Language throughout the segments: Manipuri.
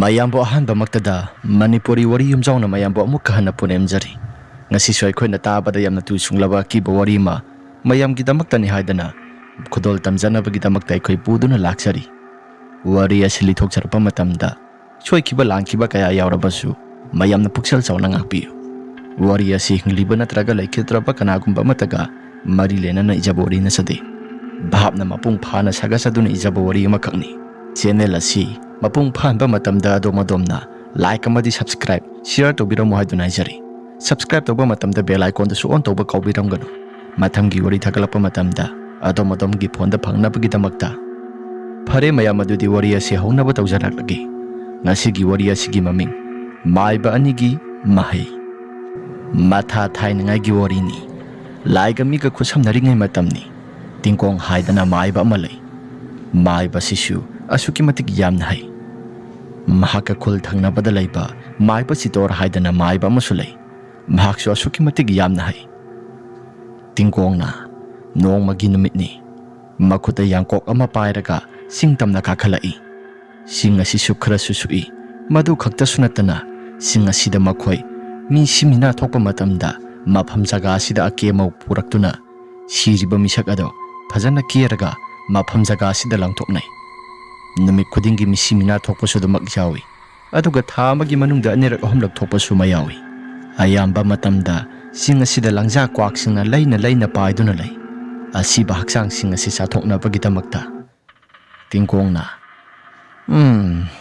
mayambo ahanba maktada Manipuri wari yumjauna mayambo amuk kahana punemjari ngasi soi khoina tabada yamna tu sunglaba ki bawari ma mayam gi damakta ni haidana khudol tamjana bagi damakta khoi puduna laksari wari asili thokcharpa matamda soi khiba langkhiba kaya yaurabasu mayamna puksal chauna ngakpi wari asi hingliba natraga laikhitraba kanagumba mataga mari lenana ijabori na sade bhabna mapung phana saga saduna ijabori makakni channel asi mapung phanba matamda adomadomna like amadi subscribe share to biro mohaduna jari subscribe to ba matamda bell icon to on to ba kaubiram ganu mathamgi wari thagalapa matamda adomadomgi phone da phangna bagi damakta phare mayam adudi wari asi hauna ba tawjarak lagi ngasigi wari asigi maming maiba anigi mahai matha thainangai gi wari ni laiga mi ka khusam naringai matamni tingkong haidana maiba amalai maiba sisu asuki matik yamna hai mahaka khul thangna badalaiba maiba sitor haidana maiba masulai mahaksu asuki matik yamna hai tingkong na nong magi numitni makuta yangkok ama pairaga singtamna kakhalai sing asi sukhra susui madu khakta sunatana sing asida makhoi mi simina thokpa matamda mafam jaga asida akemau puraktuna siriba misak ado phajana kiyaraga mafam jaga asida langthoknai numit khudingi mi simina thokpa sudamak jawi aduga thamagi manungda anirak ahomlak thokpa su mayawi ayamba matamda sing asida langja kwak singna laina paiduna lai asiba haksang sing asi sathokna bagidamakta tingkongna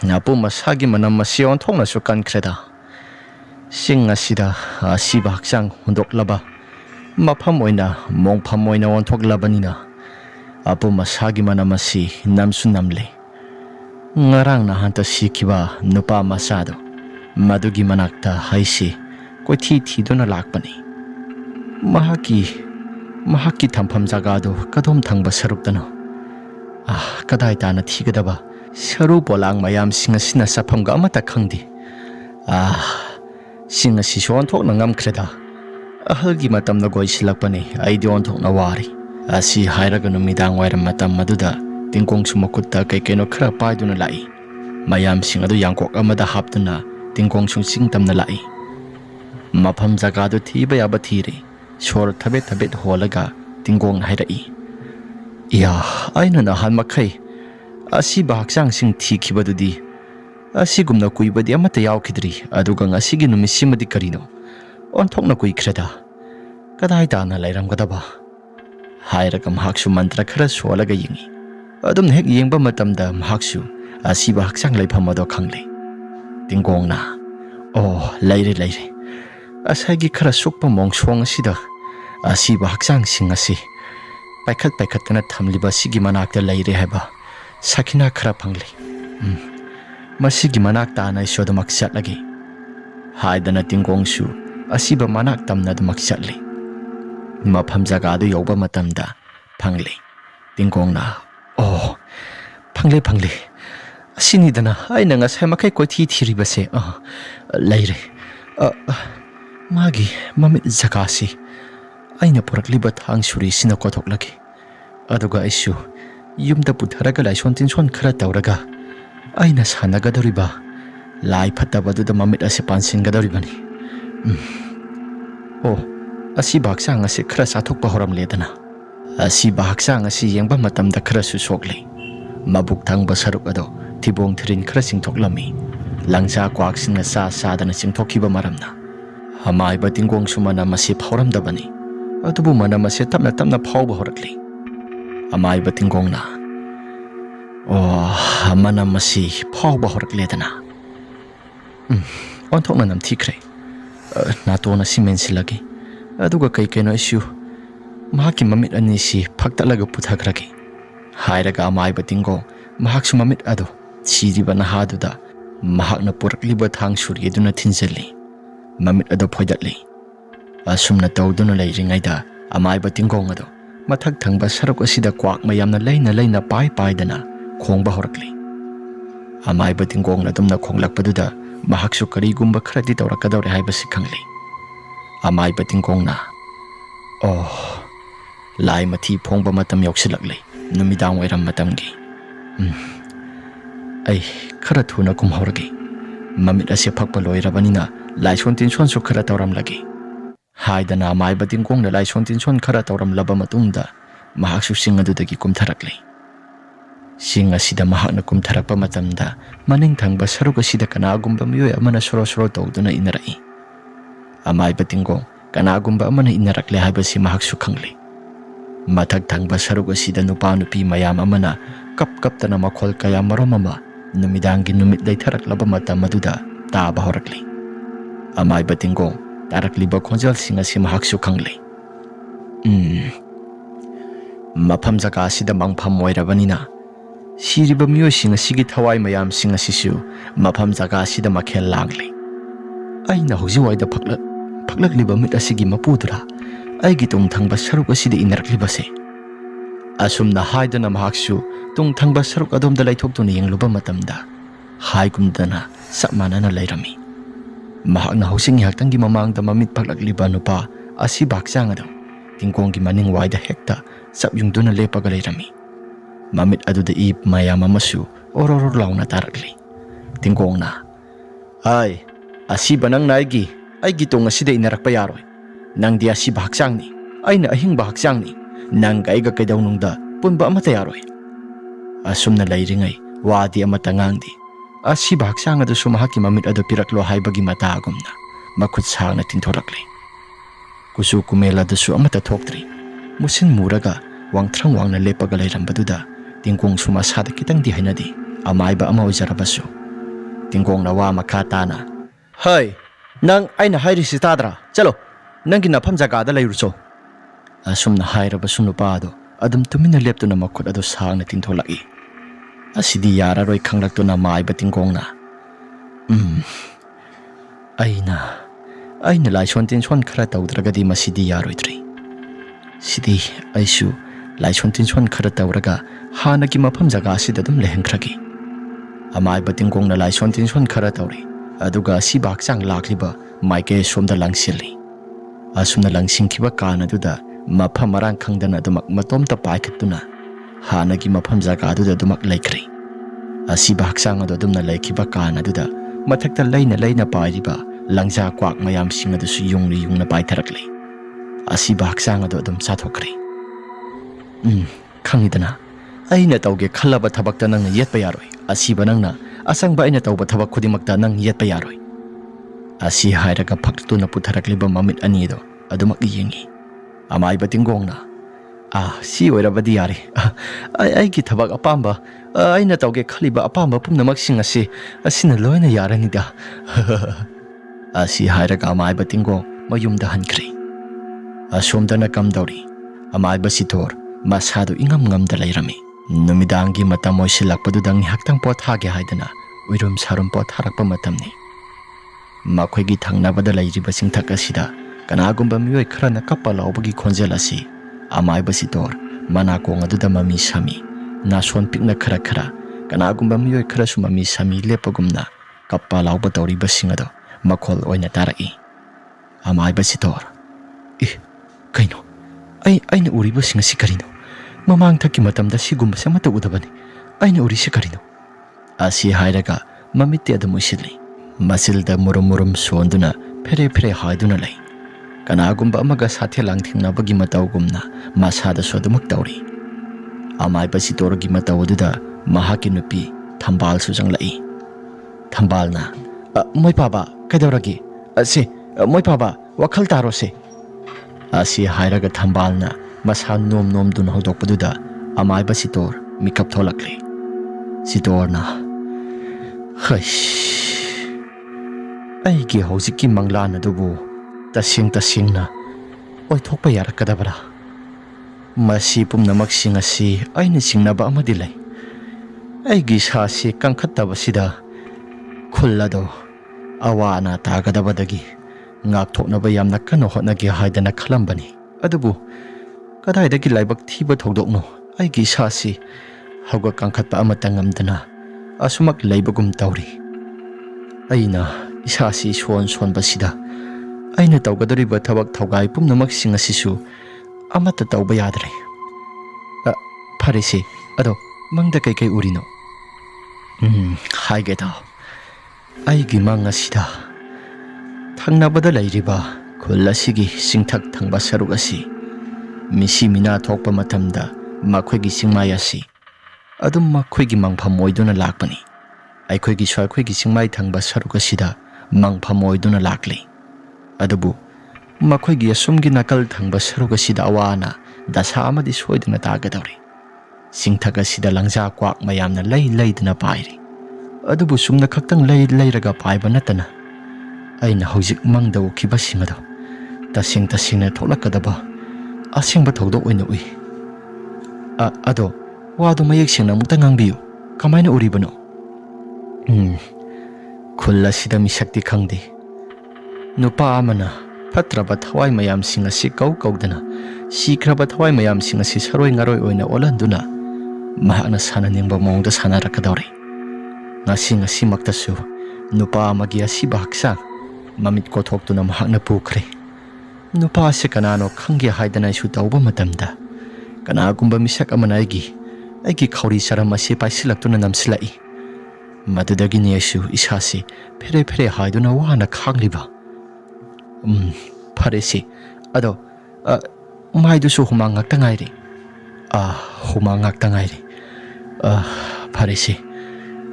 napu masagi manam masion thongna su kankreda sing asida asiba haksang hundok laba mafam oina mongpham oina onthok labanina apu masagi manam asi namsu namle ngarang na hanta sikiba nupa masado madugi manakta haisi kothi thidona lakpani mahaki thampham jagado kadom thangba saruktano kadai tana thigadaba saru polang mayam singa sina sapham ga amata khangdi singa si son thok na ngam khreda ahalgi matam na goi silakpani aidi on thok na wari asi hairaga no midang waira matam maduda tingkong sumakutta kai keno khra paiduna lai mayam singa do yangkok amada haptuna tingkong sung singtamna lai mafam jaga do thiba yaba thire sor thabet holaga tingkong hairai ya aina na han makhai asi bahaksang sing thikibadudi asigumna kuibadi amata yawkhidri aduga ngasigi numisimadi karino onthokna kuikreda kadai dana lairamgadaba hairaga mahaksu mantra khara solaga yingi adum hek yengba matamda mahaksu asi bahaksang laifam ado khangle tingkongna laire asagi khara sukpa mongsong asida asi bahaksang sing asi paikhat kana thamliba sigi manakta laire haba sakina khara phangli masigi manakta na isodamak chatlagi haidana tingkongsu asiba manak tamna damak chatli mafam jaga do yoba matamda phangli tingkongna phangli asini dana aina nga sai makai ko thiri base laire magi mamit zakasi aina porakliba thang suri sina ko thoklagi aduga isu yumda putharaga laison tinson khara tawraga aina sanagadoriba lai phatabadu mamit ase pansingadoribani asi baksang ase khara sathokpa horam ledana asi baksang ase yengba matamda khara su sokle mabuk thangba saruk ado tibong thirin khara singthoklami langja kwak singa sadana singthokhiba maramna hamai batingkong sumana masi phauram dabani atubu mana masi tamna phauba horakli amai batingkongna mana masi phauba horakledana onthokna nam thikre natona simen silagi aduga kai keno isu mahaki mamit ani si phaktalaga puthakragi hairaga amai batingko mahaksu mamit ado siriba na haduda mahakna purakliba thang suryeduna thinjali mamit ado phoidatli asumna tawduna leiringaida amai batingkong ado mathak thangba saruk asida kwak mayamna laina paidana khongba horakli amai batingkong adumna khonglakpaduda mahaksu karigumba kharadi tawrakadawre haibasi khangli amai batingkongna lai mathi phongba matam yoksilakle numidang wairam matamgi ai khara thuna kumhorgi mamit ase phakpa loirabani laison tinson su khara tawramlagi haidana maiba tingkong na laison tinson khara tawramlaba matungda mahak su sing adudagi kumtharakli sing asida mahak na kumtharakpa matamda maning thangba saruk asida kanagumba miyoi amana soro soro tawduna inarai amaiba tingkong kanagumba amana inarakle haibasi mahak su khangli mathak thangba saruk asida nupa nupi mayam amana kap kaptana makhol kaya marom ama numidangi numit leitharaklaba matam aduda taba horakli amaiba tingkong tarakliba khonjal sing asi mahak su khangli mafam jaga asida mangpham oirabanina siriba miyoi sing asigi thawai mayam sing asisu mafam jaga asida makhel langli aina hojiwaida phakliba mit asigi mapudura aigi tung thangba saruk asida inarakliba se asumna haidana mahaksu tung thangba saruk adomda laithokduna yengluba matamda haigumdana sapmanana lairami mahakna hosing haktangi mamangda mamit phakliba nupa asi bakchang adam tingkonggi maning waida hekta sapyungduna lepaga lairami mamit aduda ip mayam amasu ororor launa tarakli tingkongna ai asi banang naigi aigi tung asida inarakpa yaroi nangdi asi bakchangni aina ahing bakchangni nang gaiga kaidawnungda punba amata yaroi asumna lairingai wadi amata ngangdi asi bakchang adu sumahaki mamit adu piraklo haibagi mata agumna makhut sangna tinthorakli kusu kumela dasu amata thoktri musin muraga wangthrang wangna lepaga lairambaduda tingkong suma sada kitang di hainadi amaiba ama ojarabasu tingkong na wa makha tana hai nang aina hairisi tadra chalo nangi nafam jagada lairucho asumna hairabasu nupado adum tumina leptuna makhut adu sangna tintholaki asidi yararoi khanglaktuna maiba tingkongna aina laison tinson khara tawdragadi masidi yaroitri sidi aisu laison tinson khara tawraga hanagi mafam jaga asida dum lehengkragi amaiba tingkongna laison tinson khara tawri aduga si bakchang lakliba maike somda langsilli asumna langsingkiba kana duda mafam marang khangdana dumak matomta paikhatuna hanagi mafam jaga aduda dumak laikri asi bakchang adu dumna laikiba kana duda mathakta laina pairiba langja kwak mayam sing adu su yungna paitharakli asi bakchang adu dum sathokri khangidana aina tawge khallaba thabakta nang yetpa yaroi asi banangna asangba aina tawba thabak khudimakta nang yetpa yaroi asi hairaga phaktuna putharakliba mamit ani do adumak yengi amaiba tingkongna si oirabadi yari ai ki thabak apamba aina tawge khaliba apamba pumnamak sing asina loina yaranida asi hairaga amaiba tingkong mayumda hankri asomdana kamdori amaiba sitor masado ingam ngamda lairami numidangi matam oisilakpadudang haktang pothage haidana uirum sarum potharakpa matamni makhoi thangnabada lairiba singthak asida kanagumba miyoi kharana kappa laubagi khonjel asi amaiba sitor manakong aduda mami sami nason pikna khara kanagumba miyoi khara su mami sami lepagumna kappa lauba tawriba singado makhol oina tarai amaiba sitor kaino aina uriba singasi karino mamang thaki matamda sigumba samata udabani aina urisi karino asi hairaga mamitte adamu silli masilda murum sonduna fere haiduna lai kanagumba amaga sathe langthingnabagi matawgumna masada sodumak tawri amaiba sitorgi matawduda mahaki nupi thambal sujanglai thambalna moi paba kaidawragi ase moi paba wakhal taro se asi hairaga thambalna masa nom dun hodokpaduda amaiba sitor mikap tholakli sitorna aigi hojiki manglana dubu tasingna oithokpa yarakadabara masi pumnamak sing asi aina singnaba amadi lai aigi sasi kangkhattabasida khullado awana tagadabadagi ngakthoknaba yamna kano hotnagi haidana khalambani adubu kadaidagi laibak thiba thodokno aigi sasi hauga kangkhatpa amata ngamdana asumak laibagum tawri aina isasi son basida aina tawgadoriba thabak thawgai pumnamak sing asisu amata tawba yadre pharese ado mangda kai urino haigeta ꯑꯩꯒꯤ ꯃꯪ ꯑꯁꯤꯗ ꯊꯪꯅꯕꯗ ꯂꯩꯔꯤꯕ ꯈꯨꯜ ꯑꯁꯤꯒꯤ ꯆꯤꯡꯊꯛ ꯊꯪꯕ ꯁꯔꯨꯛ ꯑꯁꯤ ꯃꯤꯁꯤ ꯃꯤꯅꯥ ꯊꯣꯛꯄ ꯃꯇꯝꯗ ꯃꯈꯣꯏꯒꯤ ꯆꯤꯡꯃꯥꯏ ꯑꯁꯤ ꯑꯗꯨꯝ ꯃꯈꯣꯏꯒꯤ ꯃꯪꯐꯝ ꯑꯣꯏꯗꯨꯅ ꯂꯥꯛꯄꯅꯤ꯫ ꯑꯩꯈꯣꯏꯒꯤꯁꯨ ꯑꯩꯈꯣꯏꯒꯤ ꯆꯤꯡꯃꯥꯏ ꯊꯪꯕ ꯁꯔꯨꯛ ꯑꯁꯤꯗ ꯃꯪꯐꯝ ꯑꯣꯏꯗꯨꯅ ꯂꯥꯛꯂꯤ꯫ ꯑꯗꯨꯕꯨ ꯃꯈꯣꯏꯒꯤ ꯑꯁꯨꯝꯒꯤ ꯅꯥꯀꯜ ꯊꯪꯕ ꯁꯔꯨꯛ ꯑꯁꯤꯗ ꯑꯋꯥ ꯑꯅꯥ ꯗꯁꯥ ꯑꯃꯗꯤ ꯁꯣꯏꯗꯅ ꯇꯥꯒꯗꯧꯔꯤ꯫ ꯆꯤꯡꯊꯛ ꯑꯁꯤꯗ ꯂꯪꯖꯥ ꯀ꯭ꯋꯥꯛ ꯃꯌꯥꯝꯅ ꯂꯩꯗꯨꯅ ꯄꯥꯏꯔꯤ꯫ ꯑꯗꯨꯕꯨ ꯁꯨꯝꯅ ꯈꯛꯇꯪ ꯂꯩꯔꯒ ꯄꯥꯏꯕ ꯅꯠꯇꯅ ꯑꯩꯅ ꯍꯧꯖꯤꯛ ꯃꯪꯗ ꯎꯈꯤꯕꯁꯤꯡ ꯑꯗꯨ ꯇꯁꯦꯡꯅ ꯊꯣꯛꯂꯛꯀꯗꯕ ꯑꯁꯦꯡꯕ ꯊꯧꯗꯣꯛ ꯑꯣꯏꯅ ꯎꯏ꯫ ꯑꯗꯣ ꯋꯥꯗꯣ ꯃꯌꯦꯛ ꯁꯦꯡꯅ ꯑꯃꯨꯛꯇ ꯉꯥꯡꯕꯤꯌꯨ꯫ ꯀꯃꯥꯏꯅ ꯎꯔꯤꯕꯅꯣ? ꯈꯨꯜ ꯑꯁꯤꯗ ꯃꯤꯁꯛꯇꯤ ꯈꯪꯗꯦ꯫ ꯅꯨꯄꯥ ꯑꯃꯅ ꯐꯠꯇ꯭ꯔꯕ ꯊꯋꯥꯏ ꯃꯌꯥꯝꯁꯤꯡ ꯑꯁꯤ ꯀꯧꯗꯅ ꯁꯤꯈ꯭ꯔꯕ ꯊꯋꯥꯏ ꯃꯌꯥꯝꯁꯤꯡ ꯑꯁꯤ ꯁꯔꯣꯏ ꯉꯥꯔꯣꯏ ꯑꯣꯏꯅ ꯑꯣꯜꯍꯟꯗꯨꯅ ꯃꯍꯥꯛꯅ ꯁꯥꯟꯅꯅꯤꯡꯕ ꯃꯑꯣꯡꯗ ꯁꯥꯟꯅꯔꯛꯀꯗꯧꯔꯤ꯫ ꯉꯁꯤꯃꯛꯇꯁꯨ ꯅꯨꯄꯥ ꯑꯃꯒꯤ ꯑꯁꯤꯕ ꯍꯛꯆꯥꯡ ꯃꯃꯤꯠ ꯀꯣꯊꯣꯛꯇꯨꯅ ꯃꯍꯥꯛꯅ ꯄꯨꯈ꯭ꯔꯦ꯫ ꯅꯨꯄꯥ ꯑꯁꯤ ꯀꯅꯥꯅꯣ ꯈꯪꯒꯦ ꯍꯥꯏꯗꯅ ꯑꯩꯁꯨ ꯇꯧꯕ ꯃꯇꯝꯗ ꯀꯅꯥꯒꯨꯝꯕ ꯃꯤꯁꯛ ꯑꯃꯅ ꯑꯩꯒꯤ ꯈꯧꯔꯤ ꯆꯔꯝ ꯑꯁꯤ ꯄꯥꯏꯁꯤꯜꯂꯛꯇꯨꯅ ꯅꯝꯁꯤꯜꯂꯛꯏ꯫ ꯃꯗꯨꯗꯒꯤꯅꯤ ꯑꯩꯁꯨ ꯏꯁꯥꯁꯤ ꯐꯦꯔꯦ ꯍꯥꯏꯗꯨꯅ ꯋꯥꯅ ꯈꯥꯡꯂꯤꯕ꯫ ꯐꯔꯦꯁꯤ, ꯑꯗꯣ ꯃꯥꯏꯗꯨꯁꯨ ꯍꯨꯃꯥꯡ ꯉꯥꯛꯇ ꯉꯥꯏꯔꯤ꯫ ꯍꯨꯃꯥꯡ ꯉꯥꯛꯇ ꯉꯥꯏꯔꯤ꯫ ꯐꯔꯦꯁꯤ,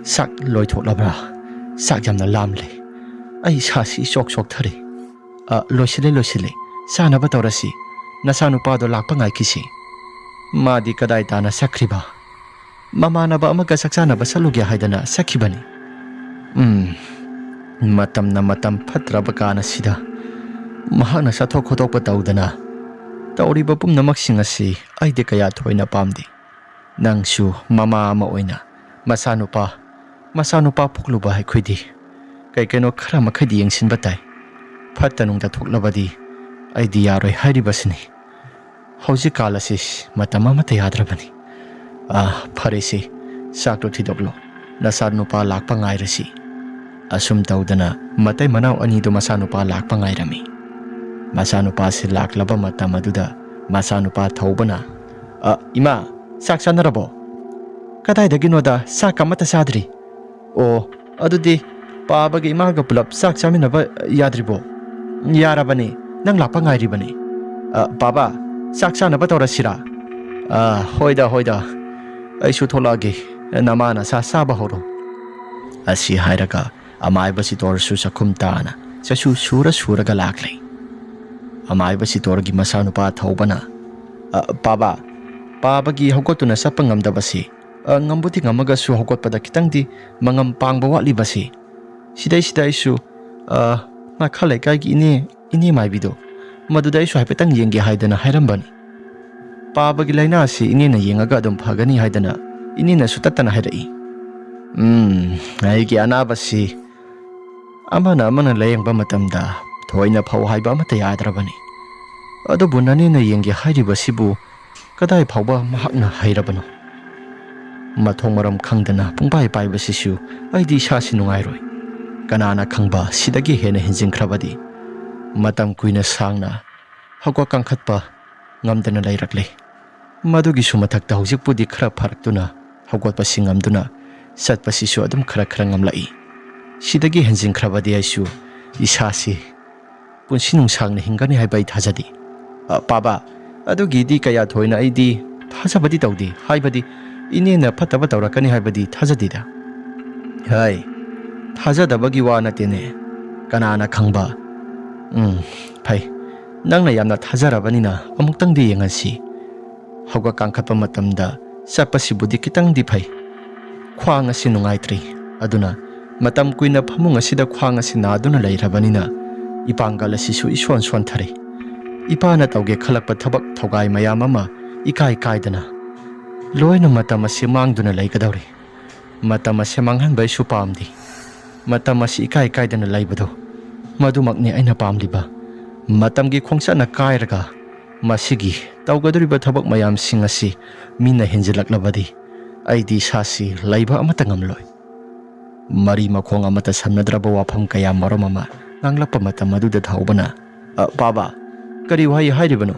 ꯆꯥꯛ ꯂꯣꯏꯊꯣꯛꯂꯕ꯭ꯔꯥ? ꯆꯥꯛ ꯌꯥꯝꯅ ꯂꯥꯝꯂꯦ꯫ ꯑꯩ ꯏꯁꯥꯁꯤ ꯆꯣꯛꯊꯔꯤ꯫ ꯂꯣꯏꯁꯤꯜꯂꯦ꯫ ꯆꯥꯅꯕ ꯇꯧꯔꯁꯤ꯫ ꯅꯆꯥꯅꯨꯄꯥꯗꯣ ꯂꯥꯛꯄ ꯉꯥꯏꯈꯤꯁꯤ꯫ ꯃꯥꯗꯤ ꯀꯗꯥꯏ ꯇꯥꯅ ꯆꯠꯈ꯭ꯔꯤꯕ? ꯃꯃꯥꯟꯅꯕ ꯑꯃꯒ ꯆꯥꯛꯆꯥꯅꯕ ꯆꯠꯂꯨꯒꯦ ꯍꯥꯏꯗꯅ ꯆꯠꯈꯤꯕꯅꯤ꯫ ꯃꯇꯝꯅ ꯃꯇꯝ ꯐꯠꯇ꯭ꯔꯕ ꯀꯥꯟꯅꯁꯤꯗ ꯃꯍꯥꯛꯅ ꯆꯠꯊꯣꯛ ꯈꯣꯠꯇꯣꯛꯄ ꯇꯧꯗꯅ ꯇꯧꯔꯤꯕ ꯄꯨꯝꯅꯃꯛꯁꯤꯡ ꯑꯁꯤ ꯑꯩꯗꯤ ꯀꯌꯥ ꯊꯣꯏꯅ ꯄꯥꯝꯗꯦ꯫ ꯅꯪꯁꯨ ꯃꯃꯥ ꯑꯃ ꯑꯣꯏꯅ ꯃꯆꯥꯅꯨꯄꯥ ꯄꯣꯛꯂꯨꯕ ꯑꯩꯈꯣꯏꯗꯤ ꯀꯩꯅꯣ ꯈꯔ ꯃꯈꯩꯗꯤ ꯌꯦꯡꯁꯤꯟꯕ ꯇꯥꯏ꯫ ꯐꯠꯇ ꯅꯨꯡꯗ ꯊꯣꯛꯂꯕꯗꯤ ꯑꯩꯗꯤ ꯌꯥꯔꯣꯏ ꯍꯥꯏꯔꯤꯕꯁꯤꯅꯤ꯫ ꯍꯧꯖꯤꯛꯀꯥꯟ ꯑꯁꯤ ꯃꯇꯝ ꯑꯃꯠꯇ ꯌꯥꯗ꯭ꯔꯕꯅꯤ꯫ ꯐꯔꯦꯁꯤ, ꯆꯥꯛꯇꯣ ꯊꯤꯗꯣꯛꯂꯣ꯫ ꯅꯆꯥꯅꯨꯄꯥ ꯂꯥꯛꯄ ꯉꯥꯏꯔꯁꯤ꯫ ꯑꯁꯨꯝ ꯇꯧꯗꯅ ꯃꯇꯩ ꯃꯅꯥꯎ ꯑꯅꯤꯗꯨ ꯃꯆꯥꯅꯨꯄꯥ ꯂꯥꯛꯄ ꯉꯥꯏꯔꯝꯃꯤ꯫ ꯃꯆꯥꯅꯨꯄꯥꯁꯤ ꯂꯥꯛꯂꯕ ꯃꯇꯝ ꯑꯗꯨꯗ ꯃꯆꯥꯅꯨꯄꯥ ꯊꯧꯕꯅ, ꯏꯃꯥ, ꯆꯥꯛ ꯆꯥꯅꯔꯕꯣ? ꯀꯗꯥꯏꯗꯒꯤꯅꯣꯗ, ꯆꯥꯛ ꯑꯃꯠꯇ ꯆꯥꯗ꯭ꯔꯤ꯫ ꯑꯣ, ꯑꯗꯨꯗꯤ ꯄꯥꯕꯒ ꯏꯃꯥꯒ ꯄꯨꯂꯞ ꯆꯥꯛ ꯆꯥꯃꯤꯟꯅꯕ ꯌꯥꯗ꯭ꯔꯤꯕꯣ? ꯌꯥꯔꯕꯅꯤ, ꯅꯪ ꯂꯥꯛꯄ ꯉꯥꯏꯔꯤꯕꯅꯤ꯫ ꯄꯥꯕ, ꯆꯥꯛ ꯆꯥꯅꯕ ꯇꯧꯔꯁꯤꯔꯥ? ꯍꯣꯏꯗ, ꯑꯩꯁꯨ ꯊꯣꯛꯂꯛꯑꯒꯦ꯫ ꯅꯃꯥ ꯅꯆꯥ ꯆꯥꯕ ꯍꯧꯔꯣ꯫ ꯑꯁꯤ ꯍꯥꯏꯔꯒ ꯑꯃꯥꯏꯕ ꯁꯤꯇꯣꯔꯁꯨ ꯆꯥꯛꯈꯨꯝ ꯇꯥꯅ ꯆꯩꯁꯨ ꯁꯨꯔꯒ ꯂꯥꯛꯂꯦ꯫ ꯑꯃꯥꯏꯕ ꯁꯤꯇꯣꯔꯒꯤ ꯃꯆꯥꯅꯨꯄꯥ ꯊꯧꯕꯅ, ꯄꯥꯕꯒꯤ ꯍꯧꯒꯠꯇꯨꯅ ꯆꯠꯄ ꯉꯝꯗꯕꯁꯤ, ꯉꯝꯕꯨꯗꯤ ꯉꯝꯃꯒꯁꯨ ꯍꯧꯒꯠꯄꯗ ꯈꯤꯇꯪꯗꯤ ꯃꯉꯝ ꯄꯥꯡꯕ ꯋꯥꯠꯂꯤꯕꯁꯤ, ꯁꯤꯗꯩꯁꯤꯗ ꯑꯩꯁꯨ ꯃꯈꯥ ꯂꯩꯀꯥꯏꯒꯤ ꯏꯅꯦ ꯃꯥꯏꯕꯤꯗꯣ, ꯃꯗꯨꯗ ꯑꯩꯁꯨ ꯍꯥꯏꯐꯦꯠꯇꯪ ꯌꯦꯡꯒꯦ ꯍꯥꯏꯗꯅ ꯍꯥꯏꯔꯝꯕꯅꯤ꯫ ꯄꯥꯕꯒꯤ ꯂꯥꯏꯅꯥ ꯑꯁꯤ ꯏꯅꯦꯅ ꯌꯦꯡꯉꯒ ꯑꯗꯨꯝ ꯐꯒꯅꯤ ꯍꯥꯏꯗꯅ ꯏꯅꯦꯅꯁꯨ ꯇꯠꯇꯅ ꯍꯥꯏꯔꯛꯏ꯫ ꯑꯩꯒꯤ ꯑꯅꯥꯕꯁꯤ ꯑꯃꯅ ꯂꯥꯌꯦꯡꯕ ꯃꯇꯝꯗ ꯊꯣꯏꯅ ꯐꯧ ꯍꯥꯏꯕ ꯑꯃꯠꯇ ꯌꯥꯗ꯭ꯔꯕꯅꯤ꯫ ꯑꯗꯨꯕꯨ ꯅꯅꯦꯅ ꯌꯦꯡꯒꯦ ꯍꯥꯏꯔꯤꯕꯁꯤꯕꯨ ꯀꯗꯥꯏ ꯐꯥꯎꯕ ꯃꯍꯥꯛꯅ ꯍꯩꯔꯕꯅꯣ? ꯃꯊꯣꯡ ꯃꯔꯝ ꯈꯪꯗꯅ ꯄꯨꯡꯄꯥꯏ ꯄꯥꯏꯕꯁꯤꯁꯨ ꯑꯩꯗꯤ ꯏꯁꯥꯁꯤ ꯅꯨꯡꯉꯥꯏꯔꯣꯏ꯫ ꯀꯅꯥꯅ ꯈꯪꯕ ꯁꯤꯗꯒꯤ ꯍꯦꯟꯅ ꯍꯦꯟꯖꯤꯟꯈ꯭ꯔꯕꯗꯤ ꯃꯇꯝ ꯀꯨꯏꯅ ꯁꯥꯡꯅ ꯍꯧꯒꯠ ꯀꯥꯡꯈꯠꯄ ꯉꯝꯗꯅ ꯂꯩꯔꯛꯂꯦ꯫ ꯃꯗꯨꯒꯤꯁꯨ ꯃꯊꯛꯇ ꯍꯧꯖꯤꯛꯄꯨꯗꯤ ꯈꯔ ꯐꯔꯛꯇꯨꯅ ꯍꯧꯒꯠꯄꯁꯤ ꯉꯝꯗꯨꯅ ꯆꯠꯄꯁꯤꯁꯨ ꯑꯗꯨꯝ ꯈꯔ ꯉꯝꯂꯛꯏ꯫ ꯁꯤꯗꯒꯤ ꯍꯦꯟꯖꯤꯟꯈ꯭ꯔꯕꯗꯤ ꯑꯩꯁꯨ ꯏꯁꯥꯁꯤ ꯄꯨꯟꯁꯤ ꯅꯨꯡꯁꯥꯡꯅ ꯍꯤꯡꯒꯅꯤ ꯍꯥꯏꯕ ꯑꯩ ꯊꯥꯖꯗꯦ꯫ ꯄꯥꯕ, ꯑꯗꯨꯒꯤꯗꯤ ꯀꯌꯥ ꯊꯣꯏꯅ ꯑꯩꯗꯤ ꯊꯥꯖꯕꯗꯤ ꯇꯧꯗꯦ꯫ ꯍꯥꯏꯕꯗꯤ ꯏꯅꯦꯅ ꯐꯠꯇꯕ ꯇꯧꯔꯛꯀꯅꯤ ꯍꯥꯏꯕꯗꯤ ꯊꯥꯖꯗꯦꯗ꯫ ꯊꯥꯖꯗꯕꯒꯤ ꯋꯥ ꯅꯠꯇꯦꯅꯦ, ꯀꯅꯥꯅ ꯈꯪꯕ? ꯐꯩ, ꯅꯪꯅ ꯌꯥꯝꯅ ꯊꯥꯖꯔꯕꯅꯤꯅ ꯑꯃꯨꯛꯇꯪꯗꯤ ꯌꯦꯡꯍꯟꯁꯤ꯫ ꯍꯧꯒꯠ ꯀꯥꯡꯈꯠꯄ ꯃꯇꯝꯗ ꯆꯠꯄꯁꯤꯕꯨꯗꯤ ꯈꯤꯇꯪꯗꯤ ꯐꯩ꯫ ꯈ꯭ꯋꯥꯡ ꯑꯁꯤ ꯅꯨꯡꯉꯥꯏꯇ꯭ꯔꯤ꯫ ꯑꯗꯨꯅ ꯃꯇꯝ ꯀꯨꯏꯅ ꯐꯃꯨꯡ ꯑꯁꯤꯗ ꯈ꯭ꯋꯥꯡ ꯑꯁꯤ ナꯗꯨꯅ ꯂꯩꯔꯕꯅꯤꯅ ꯏꯄꯥꯡꯒꯜ ꯑꯁꯤꯁꯨ ꯏꯁꯣꯟ ꯁꯣꯟꯊꯔꯦ꯫ ꯏꯄꯥꯅ ꯇꯧꯒꯦ ꯈꯜꯂꯛꯄ ꯊꯕꯛ ꯊꯧꯒꯥꯏ ꯃꯌꯥꯝ ꯑꯃ ꯏꯀꯥꯏ ꯀꯥꯏꯗꯅ ꯂꯣꯏꯅ ꯃꯇꯝ ꯑꯁꯤ ꯃꯥꯡꯗꯨꯅ ꯂꯩꯒꯗꯧꯔꯤ꯫ ꯃꯇꯝ ꯑꯁꯤ ꯃꯥꯡꯍꯟꯕ ꯑꯩꯁꯨ ꯄꯥꯝꯗꯦ꯫ ꯃꯇꯝ ꯑꯁꯤ ꯏꯀꯥꯏ ꯀꯥꯏꯗꯅ ꯂꯩꯕꯗꯣ, ꯃꯗꯨꯃꯛꯅꯤ ꯑꯩꯅ ꯄꯥꯝꯂꯤꯕ꯫ ꯃꯇꯝꯒꯤ ꯈꯣꯡꯆꯠꯅ ꯀꯥꯏꯔꯒ ꯃꯁꯤꯒꯤ ꯇꯧꯒꯗꯧꯔꯤꯕ ꯊꯕꯛ ꯃꯌꯥꯝꯁꯤꯡ ꯑꯁꯤ ꯃꯤꯅ ꯍꯦꯟꯖꯤꯜꯂꯛꯂꯕꯗꯤ ꯑꯩꯗꯤ ꯏꯁꯥꯁꯤ ꯂꯩꯕ ꯑꯃꯠꯇ ꯉꯝꯂꯣꯏ꯫ ꯃꯔꯤ ꯃꯈꯣꯡ ꯑꯃꯠꯇ ꯁꯝꯅꯗ꯭ꯔꯕ ꯋꯥꯐꯝ ꯀꯌꯥ ꯃꯔꯨꯝ ꯑꯃ ꯉꯥꯡꯂꯛꯄ ꯃꯇꯝ ꯑꯗꯨꯗ ꯊꯧꯕꯅ, ꯄꯥꯕ, ꯀꯔꯤ ꯋꯥꯍꯩ ꯍꯥꯏꯔꯤꯕꯅꯣ?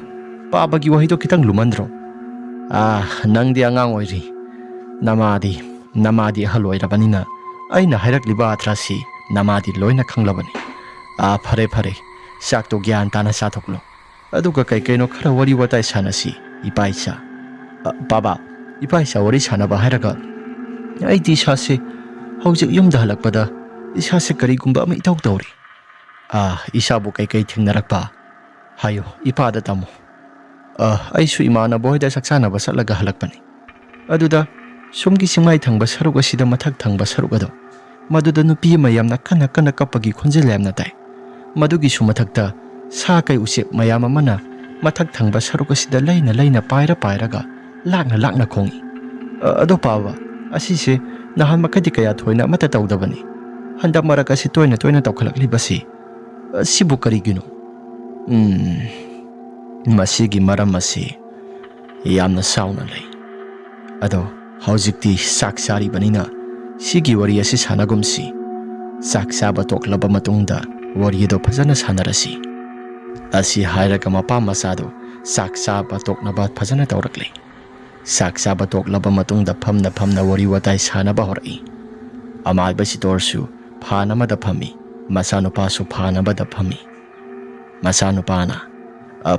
ꯄꯥꯕꯒꯤ ꯋꯥꯍꯩꯗꯣ ꯈꯤꯇꯪ ꯂꯨꯃꯟꯗ꯭ꯔꯣ? ꯅꯪꯗꯤ ꯑꯉꯥꯡ ꯑꯣꯏꯔꯤ꯫ ꯅꯃꯥꯗꯤ ꯑꯍꯜ ꯑꯣꯏꯔꯕꯅꯤꯅ ꯑꯩꯅ ꯍꯥꯏꯔꯛꯂꯤꯕ ꯑꯥꯊ꯭ꯔꯁꯤ Namadi loina khanglabani. Phare phare. Sak to gyan tana sathoklo. Aduga kai kaino khara wari watai sanasi. Ipaisa. Baba. Ipaisa wari sanaba hairaga. Aidi sase. Hojik yumda halakpada. Isase karigumba ama itaw tawri. Isabu kai kai thingnarakpa. Hayo. Ipada tamo. Aisu imana boyda saksana basalaga halakpani. Aduda. Somgi singmai thangba saruk asida mathak thangba saruk ado. Maduda nupi mayamna kana kapagi khonjel yamna tai. Madugi sumathakta sa kai usep mayam amana mathak thangba saruk asida laina paira ga lakna khongi. Ado pawa asise nahan makadi kaya thoina mata tawdabani. Handa marak asi toina tawkhalakli basi. Sibu karigino. Masigi maram asi yamna sauna lay. Ado Haujikti sak sari banina sigi wari asi sanagumsi sak saba toklaba matungda wari do phajana sanarasi asi hairaga mapa masado sak saba toknaba phajana tawrakle sak saba toklaba matungda phamna wari watai sanaba horai amal basi torsu phanamada phami masanupa su phanabada phami masanupana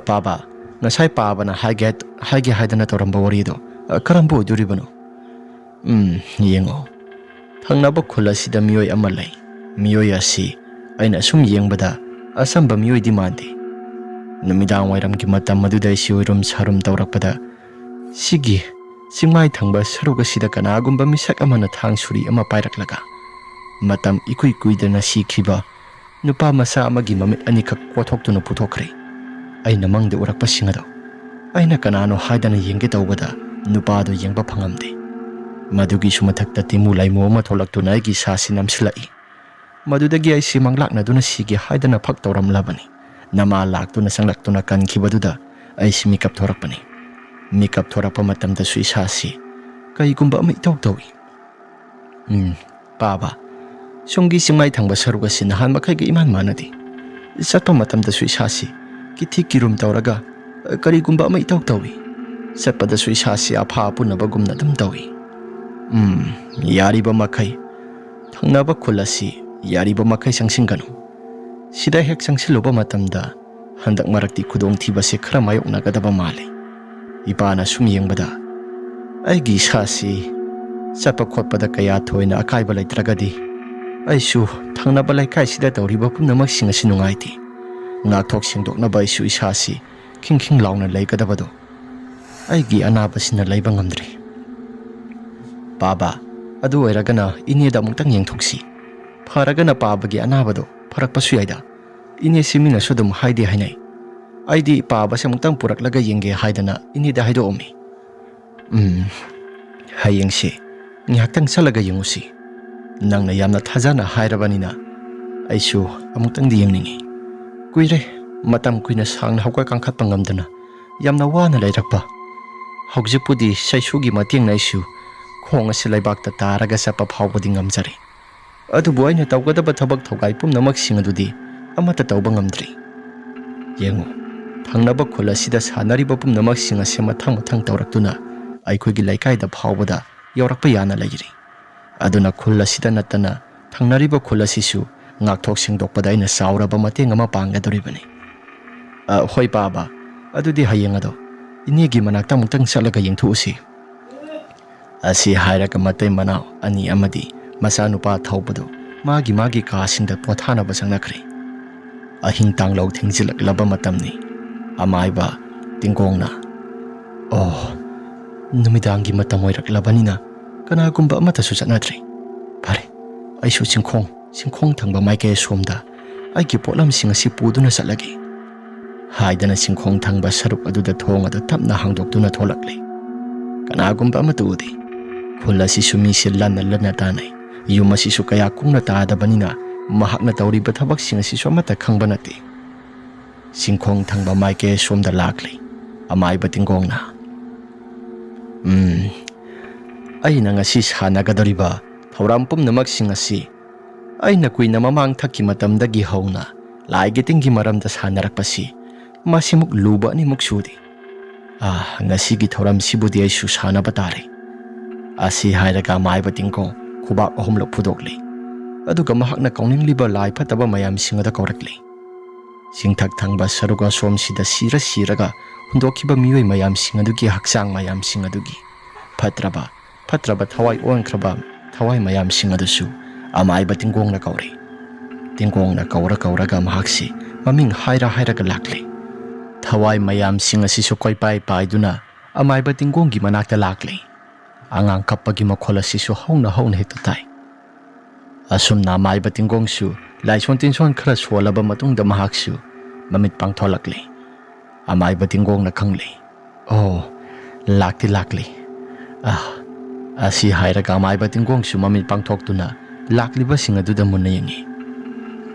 paba nasai pabana hage haidana toramba wari do karambo duribano Yengo. Thangnaba khula sida miyoi ama lay. Miyoi asi aina sum yengbada asamba miyoi di mandi. Numidang wairamgi matam maduda isiurum sarum tawrakpada. Sigi singmai thangba saruga sida kanagumba misak amana thang suri ama pairaklaga. Matam ikui kuidana sikhiba. Nupa masa amagi mamit anikak kwathoktuno puthokre. Aina mangde urakpa singado. Aina kanano haidana yengge tawbada nupa do yengba phangamde. Madugi sumathakta timu laimo ama tholaktu naigi sasi namsilai. Madudagi ay simang lakna duna sige haidana phak tawramlabani. Nama laktu na sanglaktu na kankibaduda ay si mikap thorakpani. Mikap thorakpa matamda su isasi. Kay gumba ama itaw-tawi. Paba. Sunggi singmay thangba saruga sinahan makay ga iman manadi. Satpa matamda su isasi. Kiti kirum tawraga. Kari gumba ama itaw-tawi. Satpada su isasi apha apu na bagum na damtawi. Yariba makai thangnaba khulasi yariba makai sangsingkanu sida hek sangsiloba matamda handak marakti khudong thibase khara mayok nagadaba male ipana sum yengbada aigi sasi sapa khotpada kaya thoina akaiba laitragadi aisu thangnaba laikai sida tawriba pumnamak singasi nungaiti ngathok singdoknaba aisu isasi khing launa laikadabado aigi anaba sina laiba ngamdri Paba, adu oiragana ineda mungtang yengthoksi. Faragana pabagi anabado, farakpasu yaida. Ine simina sudum haide hainai. Aidi paba se mungtang puraklaga yenge haidana ineda haido omi. Hayengse, ngihaktang salaga yengusi. Nangna yamna thajana hairabanina. Aisu amungtang di yengningi. Kuire, matam kuina sangna hawka kangkhat pangamdana. Yamna wana lairakpa. Haujipudi saisugi matiang naisu. Khong asi laibakta taraga sapa phawbadi ngamjari. Adubu aina tawgadaba thabak thogai pumnamak sing adudi amata tawba ngamdri. Yengo. Thangnaba khula sida sanariba pumnamak sing ase mathang tawraktuna aikhoigi laikai da phawbada yawrakpa yana lairi. Aduna khula sida natana thangnariba khula sisu ngakthok singdokpada aina sauraba mateng ama panggadoribani. Hoi baba adudi hayeng ado inegi manakta mungtang salaga yengthuusi. Asi hairaga matay manaw ani amadi masanupa thawbado magi kasinda pothana basangnakhri. Ahing tanglaw thingzilaklaba matamni amaiba tingkongna. Numidangi matam oiraklabanina kanagumba amata susatnadri. Pare, aisu singkhong thangba maikay somda aigi potlam singasi puduna salagi. Haidana singkhong thangba saruk aduda thongada tapna hangdoktuna tholakli. Kanagumba amata udi. Khula si sumisi lana tanay. Yuma si kaya kung natadabanina mahak na tawriba thabak singa si amata khangba nati. Singkhong thangba maike somda lakli. Amay batingkong na. Ay na nga si sanagadariba thawrampum na magsingasi. Ay nakuy na mamang thaki matamdagi haw na. Laigiting gimaramda sanarakpasi. Masimuk luba ni muksudi. Nga sige thawram sibudi ay susana batari. Asi hairaga maiba tingkong kubak ahumlok pudokli. ꯑꯗꯨꯒ ꯃꯍꯥꯛꯅ ꯀꯧꯅꯤꯡꯂꯤꯕ ꯂꯥꯏ ꯐꯠꯇꯕ ꯃꯌꯥꯝꯁꯤꯡ ꯑꯗꯨ ꯀꯧꯔꯛꯂꯤ꯫ ꯆꯤꯡꯊꯛ ꯊꯪꯕ ꯁꯔꯨꯛ ꯑꯁꯣꯝꯁꯤꯗ ꯁꯤꯔꯒ ꯍꯨꯟꯗꯣꯛꯈꯤꯕ ꯃꯤꯑꯣꯏ ꯃꯌꯥꯝꯁꯤꯡ ꯑꯗꯨꯒꯤ ꯍꯛꯆꯥꯡ ꯃꯌꯥꯝꯁꯤꯡ ꯑꯗꯨꯒꯤ ꯐꯠꯇ꯭ꯔꯕ ꯊꯋꯥꯏ ꯑꯣꯟꯈ꯭ꯔꯕ ꯊꯋꯥꯏ ꯃꯌꯥꯝꯁꯤꯡ ꯑꯗꯨꯁꯨ ꯑꯃꯥꯏꯕ ꯇꯤꯡꯒꯣꯡꯅ ꯀꯧꯔꯤ꯫ ꯇꯤꯡꯒꯣꯡꯅ ꯀꯧꯔꯒ ꯃꯍꯥꯛꯁꯤ ꯃꯃꯤꯡ ꯍꯥꯏꯔꯒ ꯂꯥꯛꯂꯤ꯫ ꯊꯋꯥꯏ ꯃꯌꯥꯝꯁꯤꯡ ꯑꯁꯤꯁꯨ ꯀꯣꯏꯄꯥꯏ ꯄꯥꯏꯗꯨꯅ ꯑꯃꯥꯏꯕ ꯇꯤꯡꯒꯣꯡꯒꯤ ꯃꯅꯥꯛꯇ ꯂꯥꯛꯂꯤ꯫ ꯑꯉꯥꯡ ꯀꯞꯄꯒꯤ ꯃꯈꯣꯜ ꯑꯁꯤꯁꯨ ꯍꯧꯅ ꯍꯦꯛꯇ ꯇꯥꯏ꯫ ꯑꯁꯨꯝꯅ ꯑꯃꯥꯏꯕ ꯇꯤꯡꯒꯣꯡꯁꯨ ꯂꯥꯏꯁꯣꯟ ꯇꯤꯟꯁꯣꯟ ꯈꯔ ꯁꯣꯜꯂꯕ ꯃꯇꯨꯡꯗ ꯃꯍꯥꯛꯁꯨ ꯃꯃꯤꯠ ꯄꯥꯡꯊꯣꯛꯂꯛꯂꯤ꯫ ꯑꯃꯥꯏꯕ ꯇꯤꯡꯒꯣꯡꯅ ꯈꯪꯂꯤ, ꯑꯣ ꯂꯥꯛꯂꯤ꯫ ꯑꯁꯤ ꯍꯥꯏꯔꯒ ꯑꯃꯥꯏꯕ ꯇꯤꯡꯒꯣꯡꯁꯨ ꯃꯃꯤꯠ ꯄꯥꯡꯊꯣꯛꯇꯨꯅ ꯂꯥꯛꯂꯤꯕꯁꯤꯡ ꯑꯗꯨꯗ ꯃꯨꯟꯅ ꯌꯦꯡꯉꯤ꯫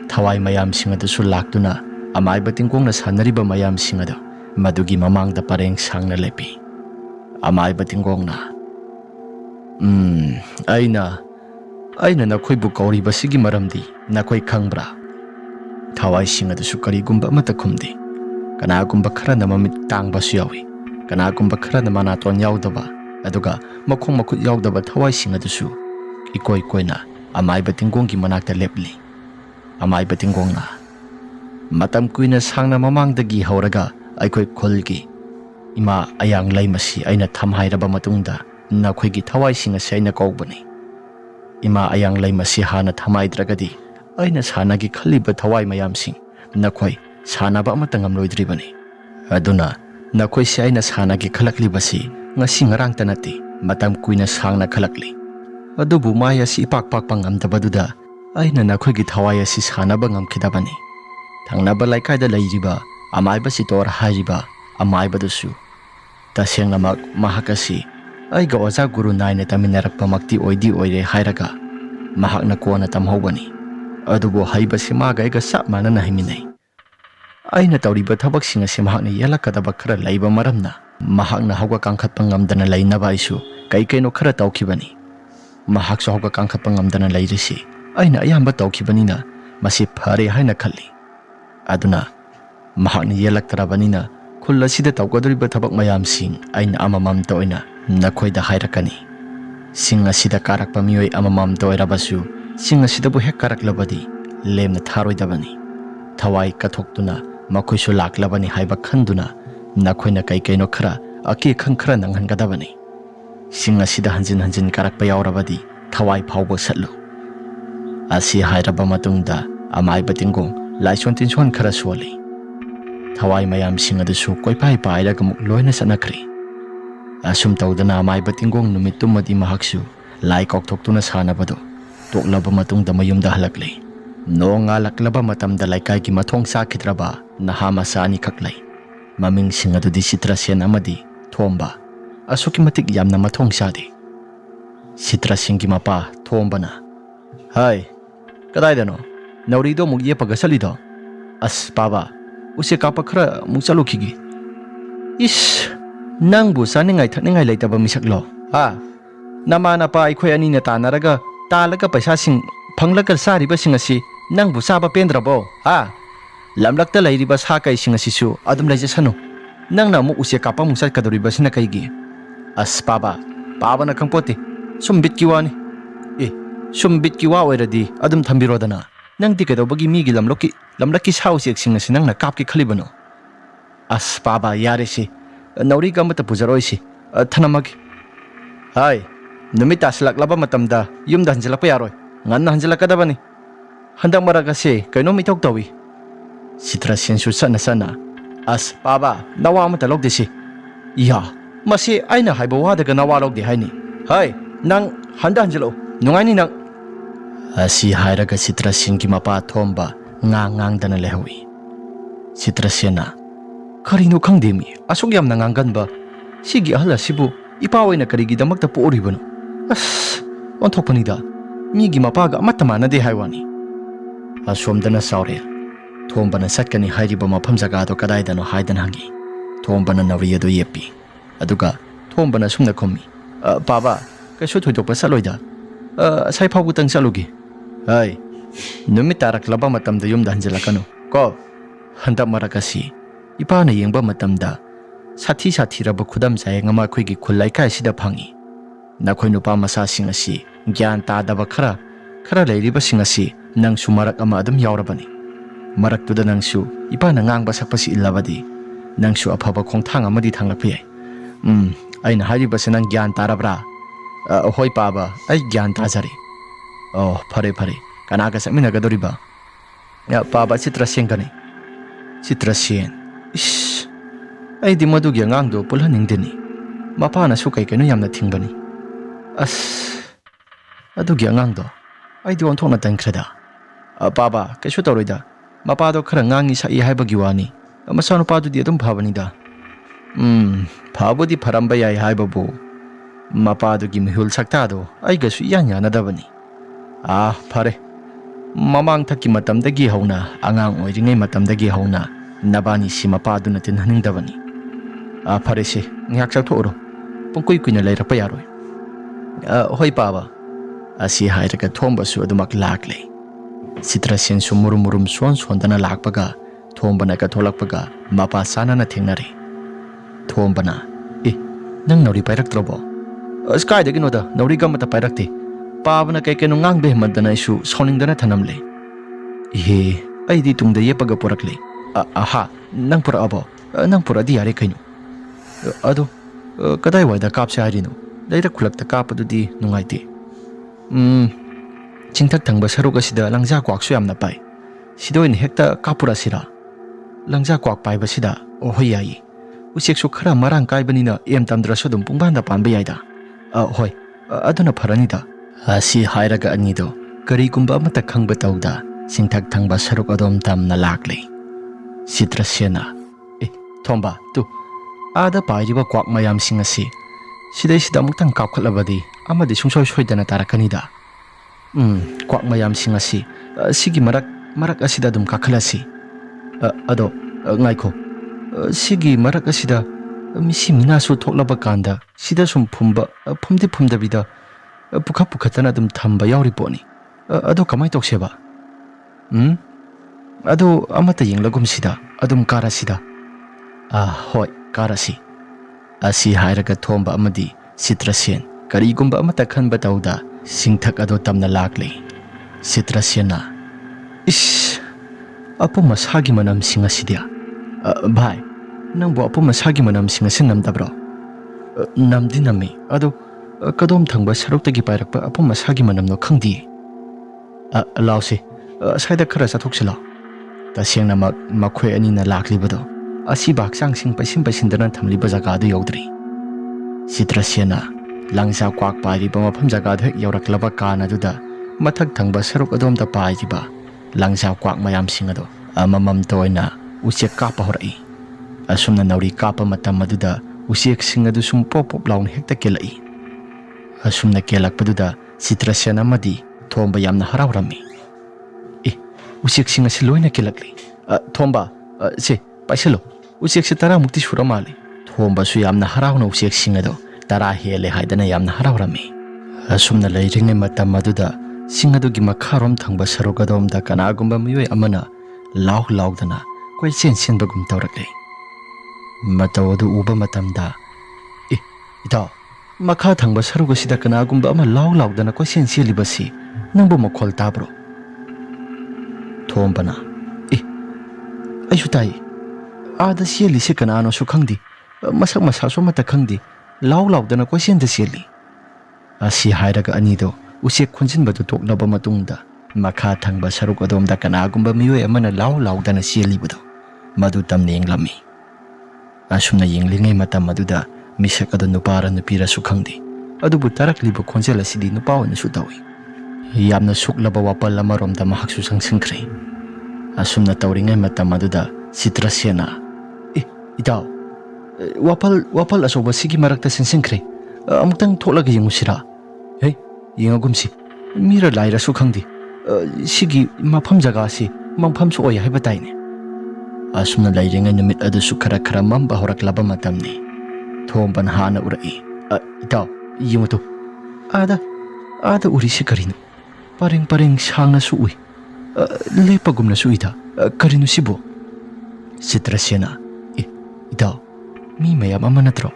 ꯊꯋꯥꯏ ꯃꯌꯥꯝꯁꯤꯡ ꯑꯗꯨꯁꯨ ꯂꯥꯛꯇꯨꯅ ꯑꯃꯥꯏꯕ ꯇꯤꯡꯒꯣꯡꯅ ꯁꯥꯟꯅꯔꯤꯕ ꯃꯌꯥꯝꯁꯤꯡ ꯑꯗꯨ ꯃꯗꯨꯒꯤ ꯃꯃꯥꯡꯗ ꯄꯔꯦꯡ ꯁꯥꯡꯅ ꯂꯦꯞꯄꯤ꯫ ꯑꯃꯥꯏꯕ ꯇꯤꯡꯒꯣꯡꯅ ꯑꯩꯅ ꯅꯈꯣꯏꯕꯨ ꯀꯧꯔꯤꯕꯁꯤꯒꯤ ꯃꯔꯝꯗꯤ ꯅꯈꯣꯏ ꯈꯪꯕ꯭ꯔꯥ? ꯊꯋꯥꯏꯁꯤꯡ ꯑꯗꯨꯁꯨ ꯀꯔꯤꯒꯨꯝꯕ ꯑꯃꯠꯇ ꯈꯨꯝꯗꯦ꯫ ꯀꯅꯥꯒꯨꯝꯕ ꯈꯔꯅ ꯃꯃꯤꯠ ꯇꯥꯡꯕꯁꯨ ꯌꯥꯎꯏ, ꯀꯅꯥꯒꯨꯝꯕ ꯈꯔꯅ ꯃꯅꯥꯇꯣꯟ ꯌꯥꯎꯗꯕ ꯑꯗꯨꯒ ꯃꯈꯣꯡ ꯃꯈꯨꯠ ꯌꯥꯎꯗꯕ ꯊꯋꯥꯏꯁꯤꯡ ꯑꯗꯨꯁꯨ ꯏꯀꯣꯏ ꯀꯣꯏꯅ ꯑꯃꯥꯏꯕ ꯇꯤꯡꯒꯣꯡꯒꯤ ꯃꯅꯥꯛꯇ ꯂꯦꯞꯂꯤ꯫ ꯑꯃꯥꯏꯕ ꯇꯤꯡꯒꯣꯡꯅ ꯃꯇꯝ ꯀꯨꯏꯅ ꯁꯥꯡꯅ ꯃꯃꯥꯡꯗꯒꯤ ꯍꯧꯔꯒ ꯑꯩꯈꯣꯏ ꯈꯨꯜꯒꯤ ꯏꯃꯥ ꯑꯌꯥꯡ ꯂꯩꯃꯁꯤ ꯑꯩꯅ ꯊꯝꯍꯥꯏꯔꯕ ꯃꯇꯨꯡꯗ ꯅꯈꯣꯏꯒꯤ ꯊꯋꯥꯏꯁꯤꯡ ꯑꯁꯤ ꯑꯩꯅ ꯀꯧꯕꯅꯤ꯫ ꯏꯃꯥ ꯑꯌꯥꯡ ꯂꯩꯃꯁꯤ ꯍꯥꯟꯅ ꯊꯝꯍꯥꯏꯗ꯭ꯔꯒꯗꯤ ꯑꯩꯅ ꯁꯥꯟꯅꯒꯦ ꯈꯜꯂꯤꯕ ꯊꯋꯥꯏ ꯃꯌꯥꯝꯁꯤꯡ ꯅꯈꯣꯏ ꯁꯥꯟꯅꯕ ꯑꯃꯠꯇ ꯉꯝꯂꯣꯏꯗ꯭ꯔꯤꯕꯅꯤ꯫ ꯑꯗꯨꯅ ꯅꯈꯣꯏꯁꯤ ꯑꯩꯅ ꯁꯥꯟꯅꯒꯦ ꯈꯜꯂꯛꯂꯤꯕꯁꯤ ꯉꯁꯤ ꯉꯔꯥꯡꯇ ꯅꯠꯇꯦ, ꯃꯇꯝ ꯀꯨꯏꯅ ꯁꯥꯡꯅ ꯈꯜꯂꯛꯂꯤ꯫ ꯑꯗꯨꯕꯨ ꯃꯥꯏ ꯑꯁꯤ ꯏꯄꯥꯛ ꯄꯥꯛꯄ ꯉꯝꯗꯕꯗꯨꯗ ꯑꯩꯅ ꯅꯈꯣꯏꯒꯤ ꯊꯋꯥꯏ ꯑꯁꯤ ꯁꯥꯟꯅꯕ ꯉꯝꯈꯤꯗꯕꯅꯤ꯫ ꯊꯪꯅꯕ ꯂꯩꯀꯥꯏꯗ ꯂꯩꯔꯤꯕ ꯑꯃꯥꯏꯕ ꯁꯤꯇꯣꯔ ꯍꯥꯏꯔꯤꯕ ꯑꯃꯥꯏꯕꯗꯨꯁꯨ ꯇꯁꯦꯡꯅꯃꯛ ꯃꯍꯥꯛ ꯑꯁꯤ ꯑꯩꯒ ꯑꯣꯖꯥ ꯒꯨꯔꯨ ꯅꯥꯏꯅ ꯇꯝꯃꯤꯟꯅꯔꯛꯄꯃꯛꯇꯤ ꯑꯣꯏꯔꯦ ꯍꯥꯏꯔꯒ ꯃꯍꯥꯛꯅ ꯀꯣꯟꯅ ꯇꯝꯍꯧꯕꯅꯤ꯫ ꯑꯗꯨꯕꯨ ꯍꯩꯕꯁꯤ ꯃꯥꯒ ꯑꯩꯒ ꯆꯞ ꯃꯥꯟꯅꯅ ꯍꯩꯃꯤꯟꯅꯩ꯫ ꯑꯩꯅ ꯇꯧꯔꯤꯕ ꯊꯕꯛꯁꯤꯡ ꯑꯁꯤ ꯃꯍꯥꯛꯅ ꯌꯦꯜꯂꯛꯀꯗꯕ ꯈꯔ ꯂꯩꯕ ꯃꯔꯝꯅ ꯃꯍꯥꯛꯅ ꯍꯧꯒꯠ ꯀꯥꯡꯈꯠꯄ ꯉꯝꯗꯅ ꯂꯩꯅꯕ ꯑꯩꯁꯨ ꯀꯩꯅꯣ ꯈꯔ ꯇꯧꯈꯤꯕꯅꯤ꯫ ꯃꯍꯥꯛꯁꯨ ꯍꯧꯒꯠ ꯀꯥꯡꯈꯠꯄ ꯉꯝꯗꯅ ꯂꯩꯔꯤꯁꯤ ꯑꯩꯅ ꯑꯌꯥꯝꯕ ꯇꯧꯈꯤꯕꯅꯤꯅ ꯃꯁꯤ ꯐꯔꯦ ꯍꯥꯏꯅ ꯈꯜꯂꯤ꯫ ꯑꯗꯨꯅ ꯃꯍꯥꯛꯅ ꯌꯦꯜꯂꯛꯇ꯭ꯔꯕꯅꯤꯅ ꯈꯨꯜ ꯑꯁꯤꯗ ꯇꯧꯒꯗꯧꯔꯤꯕ ꯊꯕꯛ ꯃꯌꯥꯝꯁꯤꯡ ꯑꯩꯅ ꯑꯃꯃꯝꯇ ꯑꯣꯏꯅ ꯅꯈꯣꯏꯗ ꯍꯥꯏꯔꯛꯀꯅꯤ꯫ ꯆꯤꯡ ꯑꯁꯤꯗ ꯀꯥꯔꯛꯄ ꯃꯤꯑꯣꯏ ꯑꯃꯃꯝꯇ ꯑꯣꯏꯔꯕꯁꯨ ꯆꯤꯡ ꯑꯁꯤꯗꯕꯨ ꯍꯦꯛ ꯀꯥꯔꯛꯂꯕꯗꯤ ꯂꯦꯝꯅ ꯊꯥꯔꯣꯏꯗꯕꯅꯤ꯫ ꯊꯋꯥꯏ ꯀꯠꯊꯣꯛꯇꯨꯅ ꯃꯈꯣꯏꯁꯨ ꯂꯥꯛꯂꯕꯅꯤ ꯍꯥꯏꯕ ꯈꯟꯗꯨꯅ ꯅꯈꯣꯏꯅ ꯀꯩꯅꯣ ꯈꯔ ꯑꯀꯤ-ꯑꯈꯪ ꯈꯔ ꯅꯪꯍꯟꯒꯗꯕꯅꯤ꯫ ꯆꯤꯡ ꯑꯁꯤꯗ ꯍꯟꯖꯤꯟ ꯀꯥꯔꯛꯄ ꯌꯥꯎꯔꯕꯗꯤ ꯊꯋꯥꯏ ꯐꯥꯎꯕ ꯁꯠꯂꯨ꯫ ꯑꯁꯤ ꯍꯥꯏꯔꯕ ꯃꯇꯨꯡꯗ ꯑꯃꯥꯏꯕ ꯇꯤꯡꯒꯣꯡ ꯂꯥꯏꯁꯣꯟ ꯇꯤꯟꯁꯣꯟ ꯈꯔ ꯁꯣꯜꯂꯤ꯫ ꯊꯋꯥꯏ ꯃꯌꯥꯝꯁꯤꯡ ꯑꯗꯨꯁꯨ ꯀꯣꯏꯄꯥꯏ ꯄꯥꯏꯔꯒ ꯑꯃꯨꯛ ꯂꯣꯏꯅ ꯆꯠꯅꯈ꯭ꯔꯤ꯫ ꯑꯁꯨꯝ ꯇꯧꯗꯅ ꯑꯃꯥꯏꯕ ꯇꯤꯡꯒꯣꯡ ꯅꯨꯃꯤꯠ ꯇꯨꯝꯃꯗꯤ ꯃꯍꯥꯛꯁꯨ ꯂꯥꯏ ꯀꯧꯊꯣꯛꯇꯨꯅ ꯁꯥꯟꯅꯕꯗꯨ ꯇꯣꯛꯂꯕ ꯃꯇꯨꯡꯗ ꯃꯌꯨꯝꯗ ꯍꯜꯂꯛꯂꯤ꯫ ꯅꯣꯡ ꯉꯥꯜꯂꯛꯂꯕ ꯃꯇꯝꯗ ꯂꯩꯀꯥꯏꯒꯤ ꯃꯊꯣꯡ ꯆꯥꯈꯤꯗ꯭ꯔꯕ ꯅꯍꯥ ꯃꯆꯥ ꯑꯅꯤꯈꯛ ꯂꯩ꯫ ꯃꯃꯤꯡꯁꯤꯡ ꯑꯗꯨꯗꯤ ꯆꯤꯇ꯭ꯔꯁꯦꯟ ꯑꯃꯗꯤ ꯊꯣꯝꯕ꯫ ꯑꯁꯨꯛꯀꯤ ꯃꯇꯤꯛ ꯌꯥꯝꯅ ꯃꯊꯣꯡ ꯆꯥꯗꯦ꯫ ꯆꯤꯇ꯭ꯔꯁꯦꯟꯒꯤ ꯃꯄꯥ ꯊꯣꯝꯕꯅ, ꯍꯥꯏ ꯀꯗꯥꯏꯗꯅꯣ ꯅꯥꯎꯔꯤꯗꯣ ꯑꯃꯨꯛ ꯌꯦꯞꯄꯒ ꯆꯠꯂꯤꯗꯣ? ꯑꯁ ꯄꯥꯕ, ꯎꯆꯦꯛ ꯀꯥꯞꯄ ꯈꯔ ꯑꯃꯨꯛ ꯆꯠꯂꯨꯈꯤꯒꯦ꯫ ꯏꯁ, ꯅꯪꯕꯨ ꯆꯥꯅꯤꯡꯉꯥꯏ ꯊꯛꯅꯤꯡꯉꯥꯏ ꯂꯩꯇꯕ ꯃꯤꯁꯛꯂꯣ? ꯅꯃꯥ ꯅꯄꯥ ꯑꯩꯈꯣꯏ ꯑꯅꯤꯅ ꯇꯥꯜꯂꯒ ꯄꯩꯁꯥꯁꯤꯡ ꯐꯪꯂꯒ ꯆꯥꯔꯤꯕꯁꯤꯡ ꯑꯁꯤ ꯅꯪꯕꯨ ꯆꯥꯕ ꯄꯦꯟꯗ꯭ꯔꯕꯣ? ꯂꯝꯂꯛꯇ ꯂꯩꯔꯤꯕ ꯁꯥ ꯀꯩꯁꯤꯡ ꯑꯁꯤꯁꯨ ꯑꯗꯨꯝ ꯂꯩꯖꯁꯅꯨ꯫ ꯅꯪꯅ ꯑꯃꯨꯛ ꯎꯆꯦꯛ ꯀꯥꯞꯄ ꯑꯃꯨꯛ ꯆꯠꯀꯗꯧꯔꯤꯕꯁꯤꯅ ꯀꯩꯒꯤ? ꯑꯁ ꯄꯥꯕꯅ ꯈꯪꯄꯣꯠꯇꯦ, ꯁꯨꯝ ꯕꯤꯠꯀꯤ ꯋꯥꯅꯤ꯫ ꯁꯨꯝ ꯕꯤꯠꯀꯤ ꯋꯥ ꯑꯣꯏꯔꯗꯤ ꯑꯗꯨꯝ ꯊꯝꯕꯤꯔꯣꯗꯅ꯫ ꯅꯪꯗꯤ ꯀꯩꯗꯧꯕꯒꯤ ꯃꯤꯒꯤ ꯂꯝꯂꯛꯀꯤ ꯁꯥ ꯎꯆꯦꯛꯁꯤꯡ ꯑꯁꯤ ꯅꯪꯅ ꯀꯥꯞꯀꯦ ꯈꯜꯂꯤꯕꯅꯣ? ꯑꯁ ꯄꯥꯕ, ꯌꯥꯔꯦꯁꯤ, ꯅꯥꯎꯔꯤꯒ ꯑꯃꯠꯇ ꯄꯨꯖꯔꯣꯏꯁꯤ, ꯊꯅꯝꯃꯒꯦ꯫ ꯍꯥꯏ, ꯅꯨꯃꯤꯠ ꯇꯥꯁꯤꯜꯂꯛꯂꯕ ꯃꯇꯝꯗ ꯌꯨꯝꯗ ꯍꯟꯖꯤꯜꯂꯛꯄ ꯌꯥꯔꯣꯏ, ꯉꯟꯅ ꯍꯟꯖꯤꯜꯂꯛꯀꯗꯕꯅꯤ꯫ ꯍꯟꯗꯛ ꯃꯔꯛ ꯑꯁꯤ ꯀꯩꯅꯣꯝ ꯏꯇꯧ ꯇꯧꯏ꯫ ꯆꯤꯇ꯭ꯔꯁꯦꯟꯁꯨ ꯆꯠꯅ ꯑꯁ ꯄꯥꯕ, ꯅꯋꯥ ꯑꯃꯠꯇ ꯂꯧꯗꯦꯁꯤ꯫ ꯏꯌꯥ, ꯃꯁꯤ ꯑꯩꯅ ꯍꯥꯏꯕ ꯋꯥꯗꯒ ꯅꯋꯥ ꯂꯧꯗꯦ ꯍꯥꯏꯅꯤ꯫ ꯍꯥꯏ, ꯅꯪ ꯍꯟꯖꯤꯜꯂꯛꯎ, ꯅꯨꯡꯉꯥꯏꯅꯤ ꯅꯪ꯫ ꯑꯁꯤ ꯍꯥꯏꯔꯒ ꯆꯤꯇ꯭ꯔꯁꯦꯟꯒꯤ ꯃꯄꯥ ꯊꯣꯝꯕ ꯉꯥꯡꯗꯅ ꯂꯩꯍꯧꯏ꯫ ꯆꯤꯇ꯭ꯔꯁꯦꯟꯅ, ꯀꯔꯤꯅꯣ ꯈꯪꯗꯦꯃꯤ, ꯑꯁꯨꯛ ꯌꯥꯝꯅ ꯉꯥꯡꯒꯟꯕ ꯁꯤꯒꯤ ꯑꯍꯜ ꯑꯁꯤꯕꯨ ꯏꯄꯥ ꯑꯣꯏꯅ ꯀꯔꯤꯒꯤꯗꯃꯛꯇ ꯄꯣꯛꯎꯔꯤꯕꯅꯣ? ꯑꯁ ꯑꯣꯟꯊꯣꯛꯄꯅꯤꯗ, ꯃꯤꯒꯤ ꯃꯄꯥꯒ ꯑꯃꯠꯇ ꯃꯥꯟꯅꯗꯦ ꯍꯥꯏ ꯋꯥꯅꯤ꯫ ꯑꯁꯣꯝꯗꯅ ꯆꯥꯎꯔꯦꯜ꯫ ꯊꯣꯝꯕꯅ ꯆꯠꯀꯅꯤ ꯍꯥꯏꯔꯤꯕ ꯃꯐꯝ ꯖꯒꯥꯗꯣ ꯀꯗꯥꯏꯗꯅꯣ ꯍꯥꯏꯗꯅ ꯍꯪꯉꯤ꯫ ꯊꯣꯝꯕꯅ ꯅꯥꯎꯔꯤ ꯑꯗꯨ ꯌꯦꯞꯄꯤ꯫ ꯑꯗꯨꯒ ꯊꯣꯝꯕꯅ ꯁꯨꯝꯅ ꯈꯨꯝꯃꯤ, ꯄꯥꯕ, ꯀꯩꯁꯨ ꯊꯣꯏꯗꯣꯛꯄ ꯆꯠꯂꯣꯏꯗ, ꯑꯁꯥꯏ ꯐꯥꯎꯕꯇꯪ ꯆꯠꯂꯨꯒꯦ꯫ ꯍꯥꯏ, ꯅꯨꯃꯤꯠ ꯇꯥꯔꯛꯂꯕ ꯃꯇꯝꯗ ꯌꯨꯝꯗ ꯍꯟꯖꯤꯜꯂꯛꯀꯅꯨ ꯀꯣ꯫ ꯍꯟꯗꯛ ꯃꯔꯛ ꯑꯁꯤ ꯏꯄꯥꯅ ꯌꯦꯡꯕ ꯃꯇꯝꯗ ꯁꯥꯊꯤꯔꯕ ꯈꯨꯗꯝ ꯆꯥꯌꯦꯡ ꯑꯃ ꯑꯩꯈꯣꯏꯒꯤ ꯈꯨꯜ ꯂꯩꯀꯥꯏ ꯑꯁꯤꯗ ꯐꯪꯏ꯫ ꯅꯈꯣꯏ ꯅꯨꯄꯥ ꯃꯆꯥꯁꯤꯡ ꯑꯁꯤ ꯒ꯭ꯌꯥꯟ ꯇꯥꯗꯕ ꯈꯔ khara leiribasing asi nangsu marak ama adum yaurabani maraktuda nangsu ipana ngang sakpasi illabadi nangsu afaba khongthang amadi thanglakpa yai aina haribase nang gyan tarabra hoi paba ai gyan tajari oh phare phare kana ka sakmina gadoriba ya paba Citrasen kani Citrasen ish ai di madugi angangdo pulhaningdeni mapana su kai kanu yamna thingbani as adugi angangdo ai di onthona tankreda paba kaisu toroida mapado khara ngangi sai haibagi wani masanu padu di adum bhabanida phabudi pharamba yai haibabu mapado gi mihul saktado ai gasu yanya nadabani phare mamang thaki matamdagi hauna angang oiringai matamdagi hauna nabani si mapadu na tinhaningdabani phare se ngyak chakthoro pungkui kuina leirapa yaroi hoi paba asi hairaga thomba su adumak laklei Citrasen su murum sondana lakpaga thombana ka tholakpaga mapa sanana thengnare thombana nang nauri pairaktrobo sky de ginoda nauri gamata pairakte pabana kai kenu ngang be madana isu soningdana thanamle ai di tungda yepaga porakle aha nang pura abo nang pura di yare kainu ado kadai waida kapse harino daira khulakta kapadudi nungaite chingthak thangba saruk asida langja kwaksu yamna pai sidoin hekta kapura sira langja kwak pai basida ohoi yai usek su khara marang kai banina em tamdra sodum pungbanda panba yaida hoi aduna pharanida asi hairaga anido kari kumba amata khangba tauda chingthak thangba saruk adom tamna lakle Citrasena thomba tu ada pairiba kwak mayam singasi sidai sida muktang kapkhalabadi amadi sungsoi soidana tarakanida kwak mayam singasi sigi marak asida dum kakhalasi ado ngaikho sigi marak asida misi minasu thoklaba kanda sida sum phumdabida pukhatana dum thamba yauri poni ado kamai tokseba ado amata yenglagum sida adum karasida hoi karasi asi hairaga thomba amadi Citrasen karigumba amata khanba tauda singthak ado tamna lakle Citrasena ish apu masagi manam singasidia bhai nangbo apu masagi manam singasin namdabro namdi nami ado kadom thangba saruktagi pairakpa apu masagi manam no khangdi lause saida khara sathoksila tasengna makhoi ani na laklibado asi baksang sing paisindana thamliba jaga adu yaudri Citrasena langsa kwak pairiba mafam jaga hek yauraklaba kana duda mathak thangba saruk adomda pairiba langsa kwak mayam singado amamam toina usek kapa horai asumna nauri kapa matam maduda usek singadu sum pop laun hekta kelai asumna kelakpaduda Citrasena madi thomba yamna harawrami usek singasi loina kelakli thomba se paisalo usek se tara mukti suramali thomba su yamna harawna usek singado tara hele haidana yamna harawrami asumna leiringe matam maduda singadugi makharom thangba sarugadom da kanagumba miyoi amana laudana koi senbagum tawrakle matawadu uba matamda ita makha thangba sarugasida kanagumba ama laudana koi senlibasi nangbo makhol tabro thombana aisu tai ada sieli se kanano su khangdi masak masaso mata khangdi laudana koi sen da sieli asi hairaga anido usek khunjinbadu toklaba matungda makha thangba saruk adom da kanagumba miyoi amana laudana sielibudo madu tamne yenglami asumna yenglingai matam maduda misak adu nupara nupira su khangdi adubu tarakliba khonjel asidi nupa oina su tawi yamna suklaba wapal amaromda mahak su sangsinkhre asumna tawringai matam maduda Citrasena itaw wapal asoba sigi marakta singsinkhre amuktang tholaga yengusira yengagumsi mira laira su khangdi sigi mafam jaga si mangpham su oya haiba taine asumna lairinga numit adu su khara mamba horaklaba matamni thomban hana urai itaw yemutu ada uri si karino pareng sangna su ui lepagumna su ita karino sibo Citrasena itaw mi mayam amanatro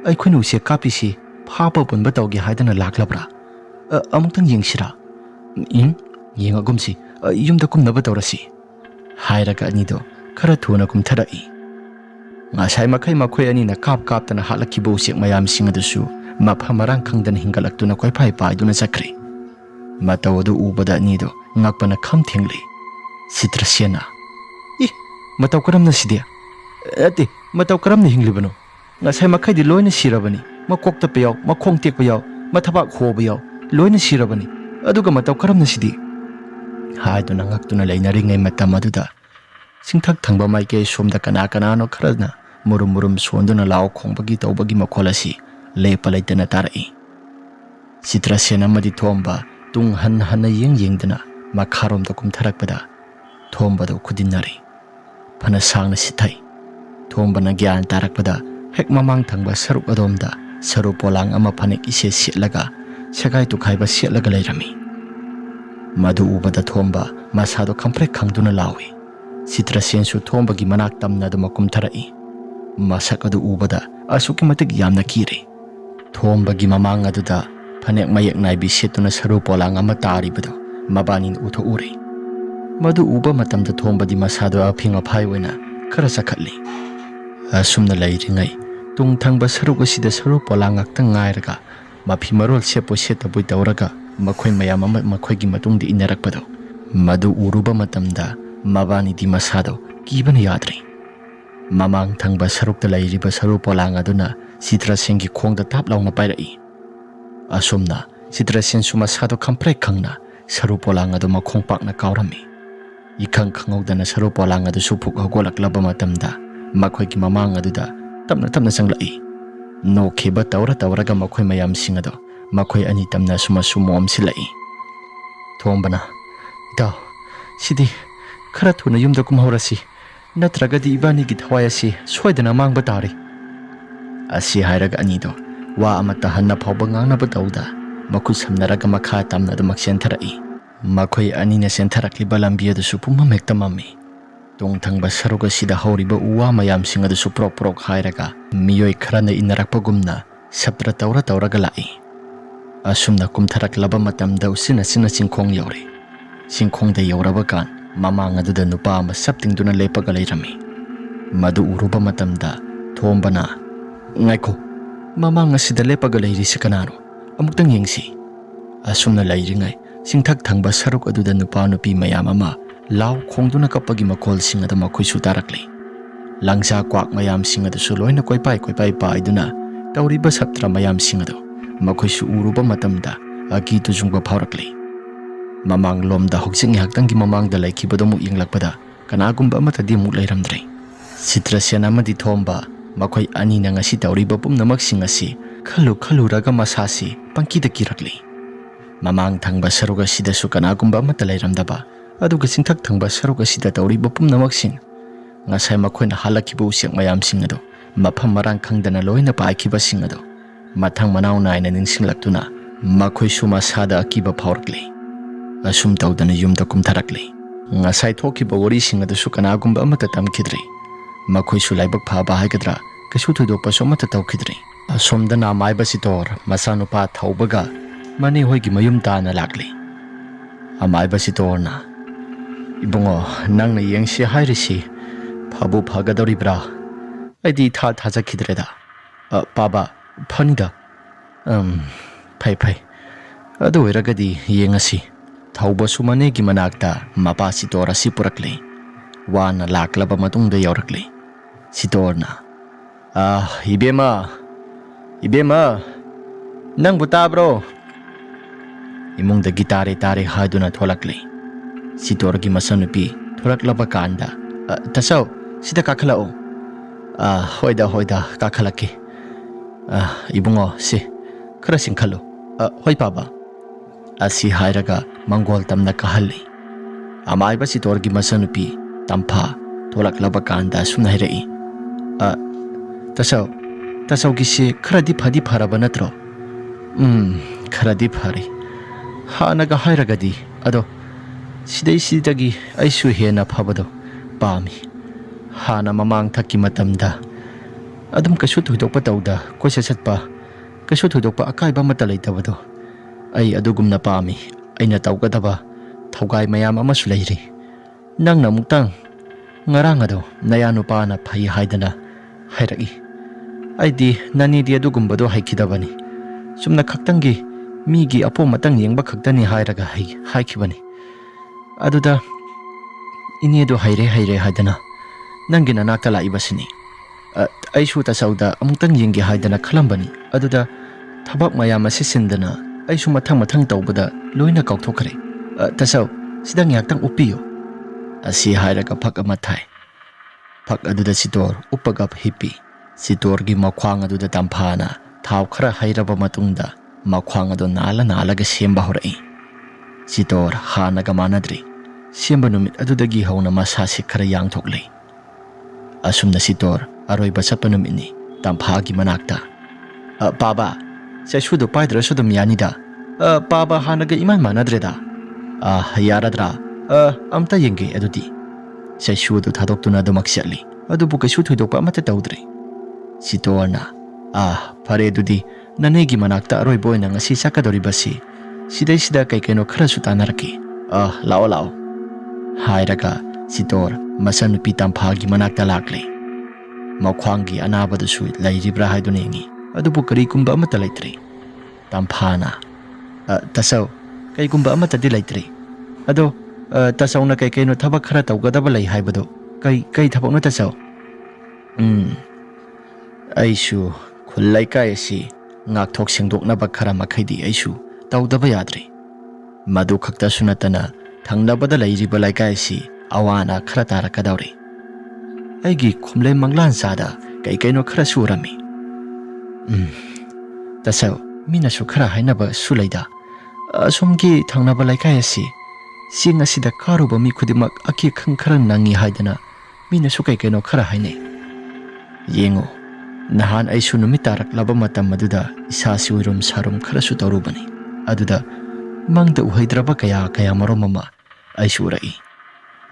aikhoinu se kapisi phapa punba tawgi haidana laklabra amuktang yengsira Yengagumsi yumda kumnaba tawrasi hairaga anido khara thuna kumtharai ngasai makhai makhoi ani na kap tana halakibo usek mayam singadusu mapha marang khangdan hingalaktuna koi phai paiduna sakri matawadu ubada anido ngakpana kham thengli Citrasiana mataw karamna sidia ati mataw karamna hinglibano ngasai makhai di loina sirabani makokta payaw makhong tek payaw mathaba khoba yaw loina sirabani aduga mataw karamna sidi haiduna ngaktuna leinaringai matam aduda singthak thangba maike somda kana no kharana murum sonduna law khongbagi tawbagi makholasi lepa leitana tarai Citrasiana madi thomba tung han yengdana makharom da kumtharakpada thomba do khudinari phana sangna sithai thomba na gyan tarakpada hek mamang thangba saruk adomda saru polang ama phanek ise setlaga segai tu khaiba setlaga leirami madu ubada thomba masado khamprek khangduna lawi Citrasian su thomba gi manak tamna do makum tharai masak adu ubada asuki matik yamna kire thomba gi mamang aduda phanek mayak naibi setuna saru polang ama tari bado mabanin utho ure madu uba matamda thomba di masado aphinga phaiwena khara sakhatli asumna leiringai tung thangba saruga sida saru polang aktang ngairaga mafi marol sepo setabui tawraga makhoi mayam ama makhoi gi matungdi inarakpado madu uruba matamda mabani di masado kibana yadre mamang thangba sarukta leiriba saru polang aduna Citrasian gi khongda tap launa pairai asumna Citrasian su masado khamprek khangna saru polang adu makhong pakna kaurami ikhang khangawdana saru polang adu supuk hogolaklaba matamda makhoi gi mamang aduda tamna sanglai no kheba tawraga makhoi mayam singado makhoi ani tamna suma sumom silai thombana ida sidi khara thuna yumda kumhorasi natragadi ibani gi thawayasi soidana mangba tari asi hairaga anido wa amata hanna phawba ngangna batawda makhu samnaraga makha tamna da maksen tharai makhoi ani na sentharakli balambi adu supuma mektamami tung thangba saruga sida horiba uwa mayam singadu suprok hairaga miyoi kharana inarakpagumna saptra tawraga lai asumna kumtharaklaba matamda usina singkhong yaure singkhongda yauraba kan mamang aduda nupa ama saptingduna lepaga leirami madu uruba matamda thombana ngaiko mamang asida lepaga leiri sikanaro amuktang yengsi asumna leiringai singthak thangba saruk aduda nupa nupi mayam ama law khongduna kapagi makol singada makhoi su tarakli langsa kwak mayam singada su loina koipai paiduna tawriba saptra mayam singado makhoi su uruba matamda agi tu jungba phaurakli mamang lomda hoksing haktangi mamangda laikibado mu yenglakpada kanagumba amata di mu leiramdre Citrasian amadi thomba makhoi ani na ngasi tawriba pumnamak singasi khalu raga masasi pangkida kirakli mamang thangba saruga sida su kanagumba amata leiramdaba aduga singthak thangba saruga sida tawriba pumnamak sing ngasai makhoina halakibo usek mayam singado mafam marang khangdana loina paikhiba singado mathang manaw naina ningsinglaktuna makhoi su masada akiba phaurakli asum tawdana yumda kumtharakli ngasai thokiba wari singado su kanagumba amata tamkhidri makhoi su laibak phaba haigadra kasu thudokpa somata tawkhidri asomdana maiba sitor masanupa thaubaga mani hoigi mayum tana lakli amaiba sitorna ibungo nangna yengsi hairisi phabu phagadoribra aidi thajakhidreda paba phanida phai adu eragadi yengasi thauba sumane gi manakta mapa sitora si purakli wana laklaba matungda yaurakli sitorna ibema nang butabro imungda gitare tare haduna tholakli sitorgi masanupi thoraklaba kanda tasau sida kakhalao hoida kakhalaki ibungo si khara singkhalo hoi paba asi hairaga mangol tamna kahalli amaiba sitorgi masanupi tampha thoraklaba kanda sumna hirai tasau gi si kharadi phadi pharaba natro kharadi phari hanaga hairagadi ado sidagi aisu hena phabado pami hana mamang thaki matamda adum kasu thudokpa tawda koisa satpa kasu thudokpa akaiba mata leitabado ai adugumna pami ꯑꯩꯅ ꯇꯧꯒꯗꯕ ꯊꯧꯒꯥꯏ ꯃꯌꯥꯝ ꯑꯃꯁꯨ ꯂꯩꯔꯤ. ꯅꯪꯅ ꯑꯃꯨꯛꯇꯪ ꯉꯔꯥꯡ ꯑꯗꯣ ꯅꯌꯥ ꯅꯨꯄꯥꯅ ꯐꯩ ꯍꯥꯏꯗꯅ ꯍꯥꯏꯔꯛꯏ. ꯑꯩꯗꯤ ꯅꯅꯤꯗꯤ ꯑꯗꯨꯒꯨꯝꯕꯗꯣ ꯍꯩꯈꯤꯗꯕꯅꯤ. ꯆꯨꯝꯅ ꯈꯛꯇꯪꯒꯤ ꯃꯤꯒꯤ ꯑꯄꯣꯝ ꯑꯇꯪ ꯌꯦꯡꯕ ꯈꯛꯇꯅꯤ ꯍꯥꯏꯔꯒ ꯍꯥꯏꯈꯤꯕꯅꯤ. ꯑꯗꯨꯗ ꯏꯅꯦꯗꯣ ꯍꯩꯔꯦ ꯍꯥꯏꯗꯅ ꯅꯪꯒꯤ ꯅꯅꯥꯛꯇ ꯂꯥꯛꯏꯕꯁꯤꯅꯤ. ꯑꯩꯁꯨ ꯇꯁꯧꯗ ꯑꯃꯨꯛꯇꯪ ꯌꯦꯡꯒꯦ ꯍꯥꯏꯗꯅ ꯈꯜꯂꯝꯕꯅꯤ. ꯑꯗꯨꯗ ꯊꯕꯛ ꯃꯌꯥꯝ ꯑꯁꯤ ꯁꯤꯟꯗꯅ ꯑꯩꯁꯨ ꯃꯊꯪ ꯇꯧꯕꯗ ꯂꯣꯏꯅ ꯀꯥꯎꯊꯣꯛꯈ꯭ꯔꯦ. ꯇꯁꯧ, ꯁꯤꯗ ꯉꯥꯏꯍꯥꯛꯇꯪ ꯎꯞꯄꯤꯌꯨ. ꯑꯁꯤ ꯍꯥꯏꯔꯒ ꯐꯛ ꯑꯃ ꯊꯥꯏ. ꯐꯛ ꯑꯗꯨꯗ ꯁꯤꯇꯣꯔ ꯎꯞꯄꯒ ꯍꯤꯞꯄꯤ. ꯁꯤꯇꯣꯔꯒꯤ ꯃꯈ꯭ꯋꯥꯡ ꯑꯗꯨꯗ ꯇꯝꯐꯥꯅ ꯊꯥꯎ ꯈꯔ ꯍꯩꯔꯕ ꯃꯇꯨꯡꯗ ꯃꯈ꯭ꯋꯥꯡ ꯑꯗꯨ ꯅꯥꯜꯂꯒ ꯁꯦꯝꯕ ꯍꯧꯔꯛꯏ. ꯁꯤꯇꯣꯔ ꯍꯥꯟꯅꯒ ꯃꯥꯟꯅꯗ꯭ꯔꯤ. ꯁꯦꯝꯕ ꯅꯨꯃꯤꯠ ꯑꯗꯨꯗꯒꯤ ꯍꯧꯅ ꯃꯁꯥꯁꯤ ꯈꯔ ꯌꯥꯡꯊꯣꯛꯂꯦ. ꯑꯁꯨꯝꯅ ꯁꯤꯇꯣꯔ ꯑꯔꯣꯏꯕ ꯆꯠꯄ ꯅꯨꯃꯤꯠꯅꯤ ꯇꯝꯐꯥꯒꯤ ꯃꯅꯥꯛꯇ. ꯄꯥꯕ, ꯆꯩꯁꯨꯗꯣ ꯄꯥꯏꯗ꯭ꯔꯁꯨ ꯑꯗꯨꯝ ꯌꯥꯅꯤꯗ. ꯄꯥꯕ ꯍꯥꯟꯅꯒ ꯏꯃꯥꯟ ꯃꯥꯟꯅꯗ꯭ꯔꯦꯗ. ꯌꯥꯔꯗ꯭ꯔꯥ? ꯑꯝꯇ ꯌꯦꯡꯒꯦ ꯑꯗꯨꯗꯤ. ꯆꯩꯁꯨ ꯑꯗꯨ ꯊꯥꯗꯣꯛꯇꯨꯅ ꯑꯗꯨꯃꯛ ꯆꯠꯂꯤ. ꯑꯗꯨꯕꯨ ꯀꯩꯁꯨ ꯊꯣꯏꯗꯣꯛꯄ ꯑꯃꯠꯇ ꯇꯧꯗ꯭ꯔꯤ. ꯁꯤꯇꯣꯔꯅ ꯐꯔꯦ ꯑꯗꯨꯗꯤ ꯅꯅꯦꯒꯤ ꯃꯅꯥꯛꯇ ꯑꯔꯣꯏꯕ ꯑꯣꯏꯅ ꯉꯁꯤ ꯆꯠꯀꯗꯧꯔꯤꯕꯁꯤ ꯁꯤꯗꯩꯁꯤꯗ ꯀꯩꯅꯣ ꯈꯔꯁꯨ ꯇꯥꯟꯅꯔꯛꯀꯦ. ꯂꯥꯛꯑꯣ ꯍꯥꯏꯔꯒ ꯁꯤꯇꯣꯔ ꯃꯆꯟꯅꯨꯄꯤ ꯇꯝꯐꯥꯒꯤ ꯃꯅꯥꯛꯇ ꯂꯥꯛꯂꯦ. ꯃꯈ꯭ꯋꯥꯡꯒꯤ ꯑꯅꯥꯕꯗꯨꯁꯨ ꯂꯩꯔꯤꯕ꯭ꯔꯥ ꯍꯥꯏꯗꯨꯅ ꯌꯦꯡꯉꯤ. ꯑꯗꯨꯕꯨ ꯀꯔꯤꯒꯨꯝꯕ ꯑꯃꯠꯇ ꯂꯩꯇ꯭ꯔꯦ. ꯇꯝꯐꯥꯅ ꯇꯁꯧ, ꯀꯩꯒꯨꯝꯕ ꯑꯃꯠꯇꯗꯤ ꯂꯩꯇ꯭ꯔꯦ. ꯑꯗꯣ ꯇꯁꯧꯅ ꯀꯩꯅꯣ ꯊꯕꯛ ꯈꯔ ꯇꯧꯒꯗꯕ ꯂꯩ ꯍꯥꯏꯕꯗꯣ ꯀꯩ ꯊꯕꯛꯅꯣ ꯇꯁꯧ? ꯑꯩꯁꯨ ꯈꯨꯜ ꯂꯩꯀꯥꯏ ꯑꯁꯤ ꯉꯥꯛꯊꯣꯛ ꯁꯦꯡꯗꯣꯛꯅꯕ ꯈꯔ ꯃꯈꯩꯗꯤ ꯑꯩꯁꯨ ꯇꯧꯗꯕ ꯌꯥꯗ꯭ꯔꯦ. ꯃꯗꯨ ꯈꯛꯇꯁꯨ ꯅꯠꯇꯅ ꯊꯪꯅꯕꯗ ꯂꯩꯔꯤꯕ ꯂꯩꯀꯥꯏ ꯑꯁꯤ ꯑꯋꯥ ꯑꯅꯥꯈꯔ ꯇꯥꯔꯛꯀꯗꯧꯔꯦ. ꯑꯩꯒꯤ ꯈꯨꯝꯂꯦꯝ ꯃꯪꯂꯥꯟꯆꯥꯗ ꯀꯩꯅꯣ ꯈꯔꯁꯨ ꯎꯔꯝꯃꯤ. ꯇꯁꯧ, ꯃꯤꯅꯁꯨ ꯈꯔ ꯍꯥꯏꯅꯕꯁꯨ ꯂꯩꯗ. ꯑꯁꯣꯝꯒꯤ ꯊꯪꯅꯕ ꯂꯩꯀꯥꯏ ꯑꯁꯤ ꯆꯤꯡ ꯑꯁꯤꯗ ꯀꯥꯔꯨꯕ ꯃꯤ ꯈꯨꯗꯤꯡꯃꯛ ꯑꯀꯤ-ꯑꯈꯪ ꯈꯔ ꯅꯪꯉꯤ ꯍꯥꯏꯗꯅ ꯃꯤꯅꯁꯨ ꯀꯩꯅꯣ ꯈꯔ ꯍꯥꯏꯅꯩ. ꯌꯦꯡꯉꯨ, ꯅꯍꯥꯟ ꯑꯩꯁꯨ ꯅꯨꯃꯤꯠ ꯇꯥꯔꯛꯂꯕ ꯃꯇꯝ ꯑꯗꯨꯗ ꯏꯁꯥꯁꯤ ꯎꯏꯔꯨꯝ ꯁꯥꯔꯨꯝ ꯈꯔꯁꯨ ꯇꯧꯔꯨꯕꯅꯤ. ꯑꯗꯨꯗ ꯃꯪꯗ ꯎꯍꯩꯗ꯭ꯔꯕ ꯀꯌꯥ ꯃꯔꯨꯝ ꯑꯃ ꯑꯩꯁꯨ ꯎꯔꯛꯏ.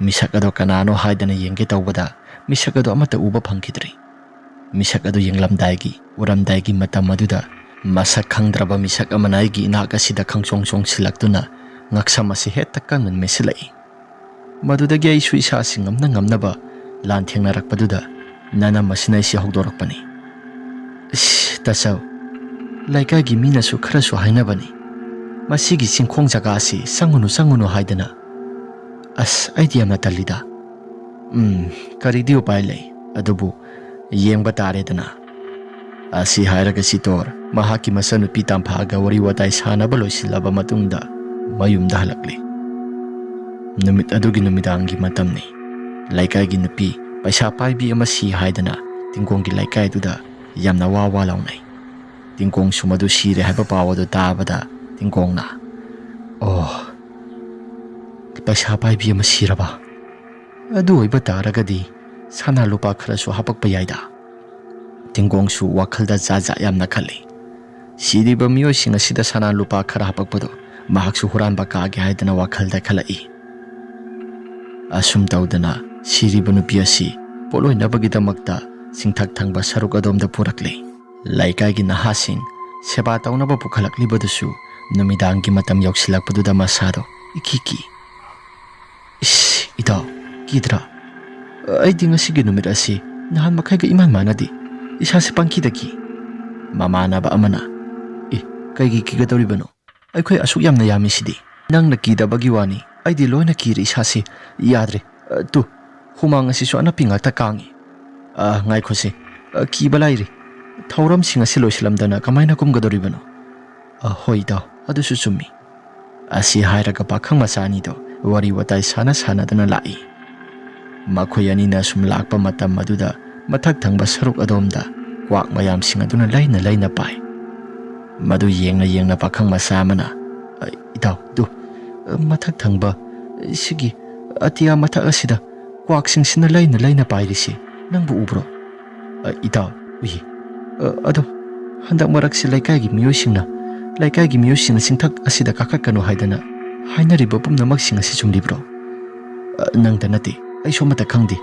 ꯃꯤꯁꯛ ꯑꯗꯣ ꯀꯅꯥꯅꯣ ꯍꯥꯏꯗꯅ ꯌꯦꯡꯒꯦ ꯇꯧꯕꯗ ꯃꯤꯁꯛ ꯑꯗꯣ ꯑꯃꯠꯇ ꯎꯕ ꯐꯪꯈꯤꯗ꯭ꯔꯦ. ꯃꯤꯁꯛ ꯑꯗꯨ ꯎꯔꯝꯗꯥꯏꯒꯤꯃꯇꯝ ꯑꯗꯨꯗ ꯃꯁꯛ ꯈꯪꯗ꯭ꯔꯕ ꯃꯤꯁꯛ ꯑꯃꯅ ꯑꯩꯒꯤ ꯏꯅꯥꯛ ꯑꯁꯤꯗ ꯈꯪꯆꯣꯡ ꯆꯣꯡꯁꯤꯜꯂꯛꯇꯨꯅ ꯉꯛꯁꯝ ꯑꯁꯤ ꯍꯦꯛꯇ ꯀꯟꯅ ꯃꯦꯠꯁꯤꯜꯂꯛꯏ. ꯃꯗꯨꯗꯒꯤ ꯑꯩꯁꯨ ꯏꯁꯥꯁꯤ ꯉꯝꯅꯕ ꯂꯥꯟꯊꯦꯡꯅꯔꯛꯄꯗꯨꯗ ꯅꯅꯝ ꯑꯁꯤꯅ ꯑꯩꯁꯤ ꯍꯧꯗꯣꯔꯛꯄꯅꯤ. ꯇꯁꯧ, ꯂꯩꯀꯥꯏꯒꯤ ꯃꯤꯅꯁꯨ ꯈꯔꯁꯨ ꯍꯥꯏꯅꯕꯅꯤ ꯃꯁꯤꯒꯤ ꯆꯤꯡꯈꯣꯡ ꯖꯒꯥ ꯑꯁꯤ ꯆꯪꯉꯨꯅꯨ ꯍꯥꯏꯗꯅ. ꯑꯩꯗꯤ ꯌꯥꯝꯅ ꯇꯜꯂꯤꯗ. ꯀꯔꯤꯗꯤ ꯎꯄꯥꯏ ꯂꯩ, ꯑꯗꯨꯕꯨ ꯌꯦꯡꯕ ꯇꯥꯔꯦꯗꯅ. ꯑꯁꯤ ꯍꯥꯏꯔꯒ ꯁꯤꯇꯣꯔ ꯃꯍꯥꯛꯀꯤ ꯃꯆꯟꯅꯨꯄꯤ ꯇꯝꯐꯥꯒ ꯋꯥꯔꯤ ꯋꯥꯇꯥꯏ ꯁꯥꯟꯅꯕ ꯂꯣꯏꯁꯤꯜꯂꯕ ꯃꯇꯨꯡꯗ ꯃꯌꯨꯝꯗ ꯍꯜꯂꯛꯂꯦ. ꯅꯨꯃꯤꯠ ꯑꯗꯨꯒꯤ ꯅꯨꯃꯤꯗꯥꯡꯒꯤ ꯃꯇꯝꯅꯤ. ꯂꯩꯀꯥꯏꯒꯤ ꯅꯨꯄꯤ ꯄꯩꯁꯥ ꯄꯥꯏꯕꯤ ꯑꯃ ꯁꯤ ꯍꯥꯏꯗꯅ ꯇꯤꯡꯀꯣꯡꯒꯤ ꯂꯩꯀꯥꯏꯗꯨꯗ ꯌꯥꯝꯅ ꯋꯥ ꯂꯥꯎꯅꯩ. ꯇꯤꯡꯀꯣꯡꯁꯨ ꯃꯗꯨ ꯁꯤꯔꯦ ꯍꯥꯏꯕ ꯄꯥꯎ ꯑꯗꯨ ꯇꯥꯕꯗ ꯇꯤꯡꯀꯣꯡꯅ ꯄꯩꯁꯥ ꯄꯥꯏꯕꯤ ꯑꯃ ꯁꯤꯔꯕ? ꯑꯗꯨ ꯑꯣꯏꯕ ꯇꯥꯔꯒꯗꯤ ꯁꯅꯥ ꯂꯨꯄꯥ ꯈꯔꯁꯨ ꯍꯥꯄꯛꯄ ꯌꯥꯏꯗ. ꯇꯤꯡꯀꯣꯡꯁꯨ ꯋꯥꯈꯜꯗ ꯖꯥꯠ ꯌꯥꯝꯅ ꯈꯜꯂꯤ. ꯁꯤꯔꯤꯕ ꯃꯤꯑꯣꯏꯁꯤꯡ ꯑꯁꯤꯗ ꯁꯅꯥ ꯂꯨꯄꯥ ꯈꯔ ꯍꯥꯄꯛꯄꯗꯣ ꯃꯍꯥꯛꯁꯨ ꯍꯨꯔꯥꯟꯕ ꯀꯥꯒꯦ ꯍꯥꯏꯗꯅ ꯋꯥꯈꯜꯗ ꯈꯜꯂꯛꯏ. ꯑꯁꯨꯝ ꯇꯧꯗꯅ ꯁꯤꯔꯤꯕ ꯅꯨꯄꯤ ꯑꯁꯤ ꯄꯣꯠꯂꯣꯏꯅꯕꯒꯤꯗꯃꯛꯇ ꯆꯤꯡꯊꯛ ꯊꯪꯕ ꯁꯔꯨꯛ ꯑꯗꯣꯝꯗ ꯄꯨꯔꯛꯂꯦ. ꯂꯩꯀꯥꯏꯒꯤ ꯅꯍꯥꯁꯤꯡ ꯁꯦꯕꯥ ꯇꯧꯅꯕ ꯄꯨꯈꯠꯂꯛꯂꯤꯕꯗꯨꯁꯨ ꯅꯨꯃꯤꯗꯥꯡꯒꯤ ꯃꯇꯝ ꯌꯧꯁꯤꯜꯂꯛꯄꯗꯨꯗ ꯃꯁꯥꯗꯣ ꯏꯀꯤ. ꯏꯇꯥꯎ, ꯀꯤꯗ꯭ꯔꯥ? ꯑꯩꯗꯤ ꯉꯁꯤꯒꯤ ꯅꯨꯃꯤꯠ ꯑꯁꯤ ꯅꯍꯥꯟ ꯃꯈꯩꯒ ꯏꯃꯥꯟ ꯃꯥꯟꯅꯗꯦ. ꯏꯁꯥꯁꯦ ꯄꯪꯀꯤꯗ ꯀꯤ. ꯃꯃꯥꯟꯅꯕ ꯑꯃꯅ ꯀꯩꯒꯤ ꯀꯤꯒꯗꯧꯔꯤꯕꯅꯣ? ꯑꯩꯈꯣꯏ ꯑꯁꯨꯛ ꯌꯥꯝꯅ ꯌꯥꯝꯃꯤꯁꯤꯗꯤ. ꯅꯪꯅ ꯀꯤꯗꯕꯒꯤ ꯋꯥꯅꯤ. ꯑꯩꯗꯤ ꯂꯣꯏꯅ ꯀꯤꯔꯦ. ꯏꯁꯥꯁꯤ ꯌꯥꯗ꯭ꯔꯦ. ꯍꯨꯃꯥꯡ ꯑꯁꯤꯁꯨ ꯑꯅꯞꯄꯤ ꯉꯥꯛꯇ ꯀꯥꯡꯉꯤ. ꯉꯥꯏꯈꯣꯁꯦ, ꯀꯤꯕ ꯂꯥꯏꯔꯤ. ꯊꯧꯔꯝꯁꯤꯡ ꯑꯁꯤ ꯂꯣꯏꯁꯤꯜꯂꯝꯗꯅ ꯀꯃꯥꯏꯅ ꯀꯨꯝꯒꯗꯧꯔꯤꯕꯅꯣ? ꯍꯣꯏ ꯏꯇꯥꯎ, ꯑꯗꯨꯁꯨ ꯆꯨꯝꯃꯤ. ꯑꯁꯤ ꯍꯥꯏꯔꯒ ꯄꯥꯈꯪ ꯃꯆꯥ ꯑꯅꯤꯗꯣ ꯋꯥꯔꯤ ꯋꯥꯇꯥꯏ ꯁꯥꯟꯅꯗꯨꯅ ꯂꯥꯛꯏ. ꯃꯈꯣꯏ ꯑꯅꯤꯅ ꯁꯨꯝ ꯂꯥꯛꯄ ꯃꯇꯝ ꯑꯗꯨꯗ ꯃꯊꯛ ꯊꯪꯕ ꯁꯔꯨꯛ ꯑꯗꯣꯝꯗ ꯀ꯭ꯋꯥꯛ ꯃꯌꯥꯝꯁꯤꯡ ꯑꯗꯨꯅ ꯂꯩꯅ ꯄꯥꯏ. ꯃꯗꯨ ꯌꯦꯡꯅ ꯄꯥꯈꯪ ꯃꯆꯥ ꯑꯃꯅ ꯏꯇꯥꯎ, ꯃꯊꯛ ꯊꯪꯕ ꯁꯤꯒꯤ ꯑꯇꯤꯌꯥ ꯃꯊꯛ ꯑꯁꯤꯗ ꯀ꯭ꯋꯥꯛꯁꯤꯡꯁꯤꯅ ꯂꯩꯅ ꯄꯥꯏꯔꯤꯁꯤ ꯅꯪꯕꯨ ꯎꯕ꯭ꯔꯣ? ꯏꯇꯥꯎ, ꯎꯏ. ꯑꯗꯣ ꯍꯟꯗꯛ ꯃꯔꯛꯁꯤ ꯂꯩꯀꯥꯏꯒꯤ ꯃꯤꯑꯣꯏꯁꯤꯡꯅ ꯆꯤꯡꯊꯛ ꯑꯁꯤꯗ ꯀꯥꯈꯠꯀꯅꯨ ꯍꯥꯏꯗꯅ ꯍꯥꯏꯅꯔꯤꯕ ꯄꯨꯝꯅꯃꯛꯁꯤꯡ ꯑꯁꯤ ꯆꯨꯝꯂꯤꯕ꯭ꯔꯣ? ꯅꯪꯇ ꯅꯠꯇꯦ, ꯑꯩꯁꯨ ꯑꯃꯠꯇ ꯈꯪꯗꯦ.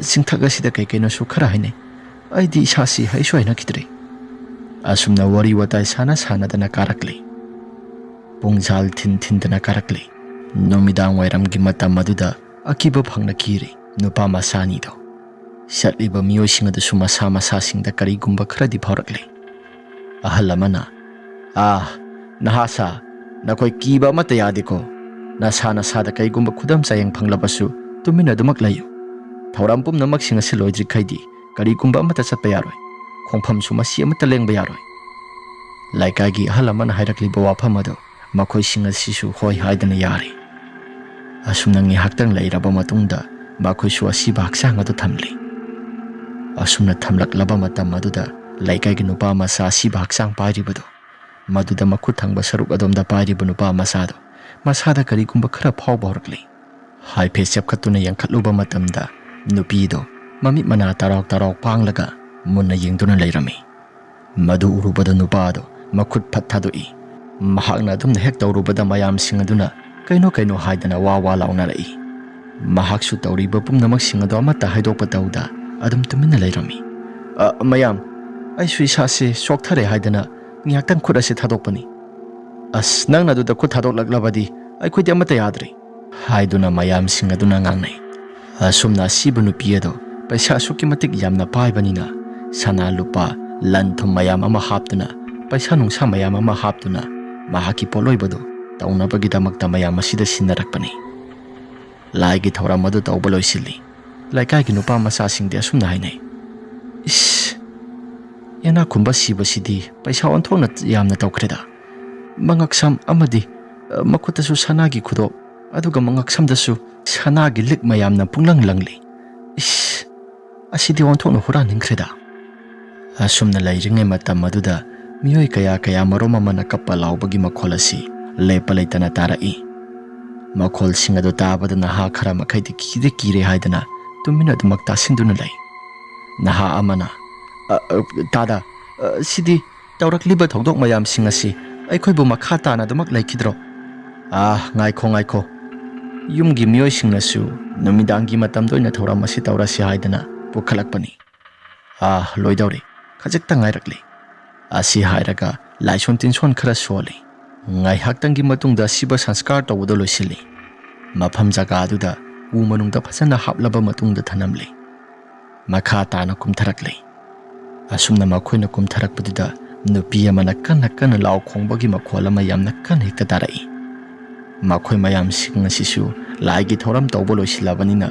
ꯆꯤꯡꯊꯛ ꯑꯁꯤꯗ ꯀꯩꯅꯣꯁꯨ ꯈꯔ ꯍꯥꯏꯅꯩ. ꯑꯩꯗꯤ ꯏꯁꯥꯁꯤ ꯍꯩꯅꯈꯤꯗ꯭ꯔꯦ. ꯑꯁꯨꯝꯅ ꯋꯥꯔꯤ ꯋꯥꯇꯥꯏ ꯁꯥꯟꯅꯗꯅ ꯀꯥꯔꯛꯂꯤ. ꯄꯨꯡꯖꯥꯜ ꯊꯤꯟꯗꯅ ꯀꯥꯔꯛꯂꯤ ꯅꯨꯃꯤꯗꯥꯡ ꯋꯥꯏꯔꯝꯒꯤ ꯃꯇꯝ ꯑꯗꯨꯗ ꯑꯀꯤꯕ ꯐꯪꯅꯈꯤꯔꯦ ꯅꯨꯄꯥ ꯃꯆꯥ ꯑꯅꯤꯗꯣ ꯆꯠꯂꯤꯕ ꯃꯤꯑꯣꯏꯁꯤꯡ ꯑꯗꯨꯁꯨ ꯃꯁꯥ ꯃꯁꯥꯁꯤꯡꯗ ꯀꯔꯤꯒꯨꯝꯕ ꯈꯔꯗꯤ ꯐꯥꯎꯔꯛꯂꯤ ꯑꯍꯜ ꯑꯃꯅ ꯅꯍꯥꯁꯥ ꯅꯈꯣꯏ ꯀꯤꯕ ꯑꯃꯠꯇ ꯌꯥꯗꯦꯀꯣ ꯅꯁꯥ ꯅꯁꯥꯗ ꯀꯩꯒꯨꯝꯕ ꯈꯨꯗꯝ ꯆꯥꯌꯦꯡ ꯐꯪꯂꯕꯁꯨ ꯇꯨꯃꯤꯟꯅ ꯑꯗꯨꯃꯛ ꯂꯩꯌꯨ ꯊꯧꯔꯝ ꯄꯨꯝꯅꯃꯛꯁꯤꯡ ꯑꯁꯤ ꯂꯣꯏꯗ꯭ꯔꯤꯈꯩꯗꯤ ꯀꯔꯤꯒꯨꯝꯕ ꯑꯃꯠꯇ ꯆꯠꯄ ꯌꯥꯔꯣꯏ ꯈꯣꯡꯐꯝꯁꯨ ꯃꯁꯤ ꯑꯃꯠꯇ ꯂꯦꯡꯕ ꯌꯥꯔꯣꯏ ꯂꯩꯀꯥꯏꯒꯤ ꯑꯍꯜ ꯑꯃꯅ ꯍꯥꯏꯔꯛꯂꯤꯕ ꯋꯥꯐꯝ ꯑꯗꯨ ꯃꯈꯣꯏꯁꯤꯡ ꯑꯁꯤꯁꯨ ꯍꯣꯏ ꯍꯥꯏꯗꯅ ꯌꯥꯔꯦ ꯑꯁꯨꯝꯅ ꯉꯥꯏꯍꯥꯛꯇꯪ ꯂꯩꯔꯕ ꯃꯇꯨꯡꯗ ꯃꯈꯣꯏꯁꯨ ꯑꯁꯤꯕ ꯍꯛꯆꯥꯡ ꯑꯗꯨ ꯊꯝꯂꯤ ꯑꯁꯨꯝꯅ ꯊꯝꯂꯛꯂꯕ ꯃꯇꯝ ꯑꯗꯨꯗ ꯂꯩꯀꯥꯏꯒꯤ ꯅꯨꯄꯥ ꯃꯆꯥ ꯑꯁꯤꯕ ꯍꯛꯆꯥꯡ ꯄꯥꯏꯔꯤꯕꯗꯨ ꯃꯗꯨꯗ ꯃꯈꯨꯠ ꯊꯪꯕ ꯁꯔꯨꯛ ꯑꯗꯣꯝꯗ ꯄꯥꯏꯔꯤꯕ ꯅꯨꯄꯥ ꯃꯆꯥꯗꯣ ꯃꯁꯥꯗ ꯀꯔꯤꯒꯨꯝꯕ ꯈꯔ ꯐꯥꯎꯕ ꯍꯧꯔꯛꯂꯤ ꯍꯥꯏꯐꯦꯠ ꯆꯞꯈꯠꯇꯨꯅ ꯌꯦꯡꯈꯠꯂꯨꯕ ꯃꯇꯝꯗ ꯅꯨꯄꯤꯗꯣ ꯃꯃꯤꯠ ꯃꯅꯥ ꯇꯔꯥꯎ ꯄꯥꯡꯂꯒ ꯃꯨꯟꯅ ꯌꯦꯡꯗꯨꯅ ꯂꯩꯔꯝꯃꯤ ꯃꯗꯨ ꯎꯔꯨꯕꯗ ꯅꯨꯄꯥꯗꯣ ꯃꯈꯨꯠ ꯐꯠ ꯊꯥꯗꯣꯛꯏ ꯃꯍꯥꯛꯅ ꯑꯗꯨꯝꯅ ꯍꯦꯛ ꯇꯧꯔꯨꯕꯗ ꯃꯌꯥꯝꯁꯤꯡ ꯑꯗꯨꯅ ꯀꯩꯅꯣ ꯍꯥꯏꯗꯅ ꯋꯥ ꯂꯥꯎꯅꯔꯛꯏ ꯃꯍꯥꯛꯁꯨ ꯇꯧꯔꯤꯕ ꯄꯨꯝꯅꯃꯛꯁꯤꯡ ꯑꯗꯨ ꯑꯃꯠꯇ ꯍꯥꯏꯗꯣꯛꯄ ꯇꯧꯗ ꯑꯗꯨꯝ ꯇꯨꯃꯤꯟꯅ ꯂꯩꯔꯝꯃꯤ ꯃꯌꯥꯝ ꯑꯩꯁꯨ ꯏꯁꯥꯁꯦ ꯁꯣꯛꯊꯔꯦ ꯍꯥꯏꯗꯅ ꯉꯥꯏꯍꯥꯛꯇꯪ ꯈꯨꯠ ꯑꯁꯤ ꯊꯥꯗꯣꯛꯄꯅꯤ ꯅꯪꯅ ꯑꯗꯨꯗ ꯈꯨꯠ ꯊꯥꯗꯣꯛꯂꯛꯂꯕꯗꯤ ꯑꯩꯈꯣꯏꯗꯤ ꯑꯃꯠꯇ ꯌꯥꯗ꯭ꯔꯦ ꯍꯥꯏꯗꯨꯅ ꯃꯌꯥꯝꯁꯤꯡ ꯑꯗꯨꯅ ꯉꯥꯡꯅꯩ ꯑꯁꯨꯝꯅ ꯑꯁꯤꯕ ꯅꯨꯄꯤ ꯑꯗꯣ ꯄꯩꯁꯥ ꯑꯁꯨꯛꯀꯤ ꯃꯇꯤꯛ ꯌꯥꯝꯅ ꯄꯥꯏꯕꯅꯤꯅ ꯁꯅꯥ ꯂꯨꯄꯥ ꯂꯟ ꯊꯨꯝ ꯃꯌꯥꯝ ꯑꯃ ꯍꯥꯞꯇꯨꯅ ꯄꯩꯁꯥ ꯅꯨꯡꯁꯥ ꯃꯌꯥꯝ ꯑꯃ ꯍꯥꯞꯇꯨꯅ ꯃꯍꯥꯛꯀꯤ ꯄꯣꯠꯂꯣꯏꯕꯗꯨ ꯇꯧꯅꯕꯒꯤꯗꯃꯛꯇ ꯃꯌꯥꯝ ꯑꯁꯤꯗ ꯁꯤꯟꯅꯔꯛꯄꯅꯤ ꯂꯥꯏꯒꯤ ꯊꯧꯔꯝ ꯑꯗꯨ ꯇꯧꯕ ꯂꯣꯏꯁꯤꯜꯂꯤ ꯂꯩꯀꯥꯏꯒꯤ ꯅꯨꯄꯥ ꯃꯆꯥꯁꯤꯡꯗꯤ ꯑꯁꯨꯝꯅ ꯍꯥꯏꯅꯩ ꯌꯦꯅꯥ ꯈꯨꯝꯕ ꯁꯤꯕꯁꯤꯗꯤ ꯄꯩꯁꯥ ꯑꯣꯟꯊꯣꯛꯅ ꯌꯥꯝꯅ ꯇꯧꯈ꯭ꯔꯦꯗ ꯃꯉꯛꯁꯝ ꯑꯃꯗꯤ ꯃꯈꯨꯠꯇꯁꯨ ꯁꯅꯥꯒꯤ ꯈꯨꯗꯣꯞ ꯑꯗꯨꯒ ꯃꯉꯛꯁꯝꯗꯁꯨ ꯁꯅꯥꯒꯤ ꯂꯤꯛ ꯃꯌꯥꯝꯅ ꯄꯨꯡꯂꯪ ꯂꯪꯂꯤ ꯑꯁꯤꯗꯤ ꯑꯣꯟꯊꯣꯛꯅ ꯍꯨꯔꯥꯟꯅꯤꯡꯈ꯭ꯔꯦꯗ ꯑꯁꯨꯝꯅ ꯂꯩꯔꯤꯉꯩ ꯃꯇꯝ ꯑꯗꯨꯗ ꯃꯤꯑꯣꯏ ꯀꯌꯥ ꯃꯔꯣꯝ ꯑꯃꯅ ꯀꯞꯄ ꯂꯥꯎꯕꯒꯤ ꯃꯈꯣꯜ ꯑꯁꯤ ꯂꯦꯞꯄ ꯂꯩꯇꯅ ꯇꯥꯔꯛꯏ ꯃꯈꯣꯜꯁꯤꯡ ꯑꯗꯨ ꯇꯥꯕꯗ ꯅꯍꯥ ꯈꯔ ꯃꯈꯩꯗꯤ ꯀꯤꯔꯦ ꯍꯥꯏꯗꯅ ꯇꯨꯃꯤꯟꯅ ꯑꯗꯨꯃꯛ ꯇꯥꯁꯤꯟꯗꯨꯅ ꯂꯩ ꯅꯍꯥ ꯑꯃꯅ ꯇꯥꯗ ꯁꯤꯗꯤ ꯇꯧꯔꯛꯂꯤꯕ ꯊꯧꯗꯣꯛ ꯃꯌꯥꯝꯁꯤꯡ ꯑꯁꯤ ꯑꯩꯈꯣꯏꯕꯨ ꯃꯈꯥ ꯇꯥꯅ ꯑꯗꯨꯃꯛ ꯂꯩꯈꯤꯗ꯭ꯔꯣ ꯉꯥꯏꯈꯣ ꯌꯨꯝꯒꯤ ꯃꯤꯑꯣꯏꯁꯤꯡꯅꯁꯨ ꯅꯨꯃꯤꯗꯥꯡꯒꯤ ꯃꯇꯝꯗ ꯑꯣꯏꯅ ꯊꯧꯔꯝ ꯑꯁꯤ ꯇꯧꯔꯁꯤ ꯍꯥꯏꯗꯅ ꯄꯨꯈꯠꯂꯛꯄꯅꯤ ꯂꯣꯏꯗꯧꯔꯦ ꯈꯖꯤꯛꯇ ꯉꯥꯏꯔꯛꯂꯤ ꯑꯁꯤ ꯍꯥꯏꯔꯒ ꯂꯥꯏꯁꯣꯟ ꯇꯤꯟꯁꯣꯟ ꯈꯔ ꯁꯣꯜꯂꯤ ꯉꯥꯏꯍꯥꯛꯇꯪꯒꯤ ꯃꯇꯨꯡꯗ ꯑꯁꯤꯕ ꯁꯪꯁꯀꯥꯔ ꯇꯧꯕꯗꯣ ꯂꯣꯏꯁꯤꯜꯂꯤ ꯃꯐꯝ ꯖꯒꯥ ꯑꯗꯨꯗ ꯎ ꯃꯅꯨꯡꯗ ꯐꯖꯅ ꯍꯥꯞꯂꯕ ꯃꯇꯨꯡꯗ ꯊꯅꯝꯂꯤ ꯃꯈꯥ ꯇꯥꯅ ꯀꯨꯝꯊꯔꯛꯂꯤ ꯑꯁꯨꯝꯅ ꯃꯈꯣꯏꯅ ꯀꯨꯝꯊꯔꯛꯄꯗꯨꯗ ꯅꯨꯄꯤ ꯑꯃꯅ ꯀꯟꯅ ꯂꯥꯎ ꯈꯣꯡꯕꯒꯤ ꯃꯈꯣꯜ ꯑꯃ ꯌꯥꯝꯅ ꯀꯟꯅ ꯍꯦꯛꯇ ꯇꯥꯔꯛꯏ ꯃꯈꯣꯏ ꯃꯌꯥꯝꯁꯤꯡ ꯑꯁꯤꯁꯨ ꯂꯥꯏꯒꯤ ꯊꯧꯔꯝ ꯇꯧꯕ ꯂꯣꯏꯁꯤꯜꯂꯕꯅꯤꯅ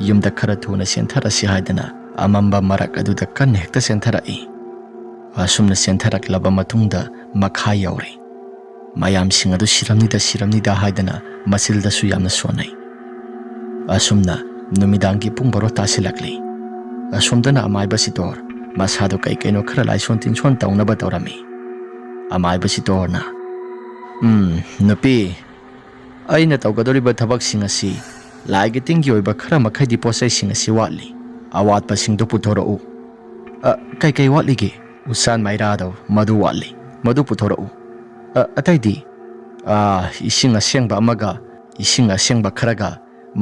ꯌꯨꯝꯗ ꯈꯔ ꯊꯨꯅ ꯆꯦꯟꯊꯔꯁꯤ ꯍꯥꯏꯗꯅ ꯑꯃꯝꯕ ꯃꯔꯛ ꯑꯗꯨꯗ ꯀꯟꯅ ꯍꯦꯛꯇ ꯆꯦꯟꯊꯔꯛꯏ ꯑꯁꯨꯝꯅ ꯆꯦꯟꯊꯔꯛꯂꯕ ꯃꯇꯨꯡꯗ ꯃꯈꯥ ꯌꯧꯔꯦ ꯃꯌꯥꯝꯁꯤꯡ ꯑꯗꯨ ꯁꯤꯔꯝꯅꯤꯗ ꯍꯥꯏꯗꯅ ꯃꯆꯤꯜꯗꯁꯨ ꯌꯥꯝꯅ ꯁꯣꯟꯅꯩ ꯑꯁꯨꯝꯅ ꯅꯨꯃꯤꯗꯥꯡꯒꯤ ꯄꯨꯡ 12 ꯇꯥꯁꯤꯜꯂꯛꯂꯤ ꯑꯁꯣꯝꯗꯅ ꯑꯃꯥꯏꯕ ꯁꯤꯇꯣꯔ ꯃꯁꯥꯗꯣ ꯀꯩꯅꯣ ꯈꯔ ꯂꯥꯏꯁꯣꯟ ꯇꯤꯟꯁꯣꯟ ꯇꯧꯅꯕ ꯇꯧꯔꯝꯃꯤ ꯑꯃꯥꯏꯕ ꯁꯤꯇꯣꯔꯅ ꯅꯨꯄꯤ ꯑꯩꯅ ꯇꯧꯒꯗꯧꯔꯤꯕ ꯊꯕꯛꯁꯤꯡ ꯑꯁꯤ ꯂꯥꯏꯒꯤ ꯇꯤꯟꯒꯤ ꯑꯣꯏꯕ ꯈꯔ ꯃꯈꯩꯗꯤ ꯄꯣꯠꯆꯩꯁꯤꯡ ꯑꯁꯤ ꯋꯥꯠꯂꯤ ꯑꯋꯥꯠꯄꯁꯤꯡꯗꯨ ꯄꯨꯊꯣꯔꯛꯎ ꯀꯩ ꯋꯥꯠꯂꯤꯒꯦ ꯎꯁꯥꯟ ꯃꯩꯔꯥꯗꯣ ꯃꯗꯨ ꯋꯥꯠꯂꯤ ꯃꯗꯨ ꯄꯨꯊꯣꯔꯛꯎ ꯑꯇꯩꯗꯤ ꯏꯁꯤꯡ ꯑꯁꯦꯡꯕ ꯑꯃꯒ ꯏꯁꯤꯡ ꯑꯁꯦꯡꯕ ꯈꯔꯒ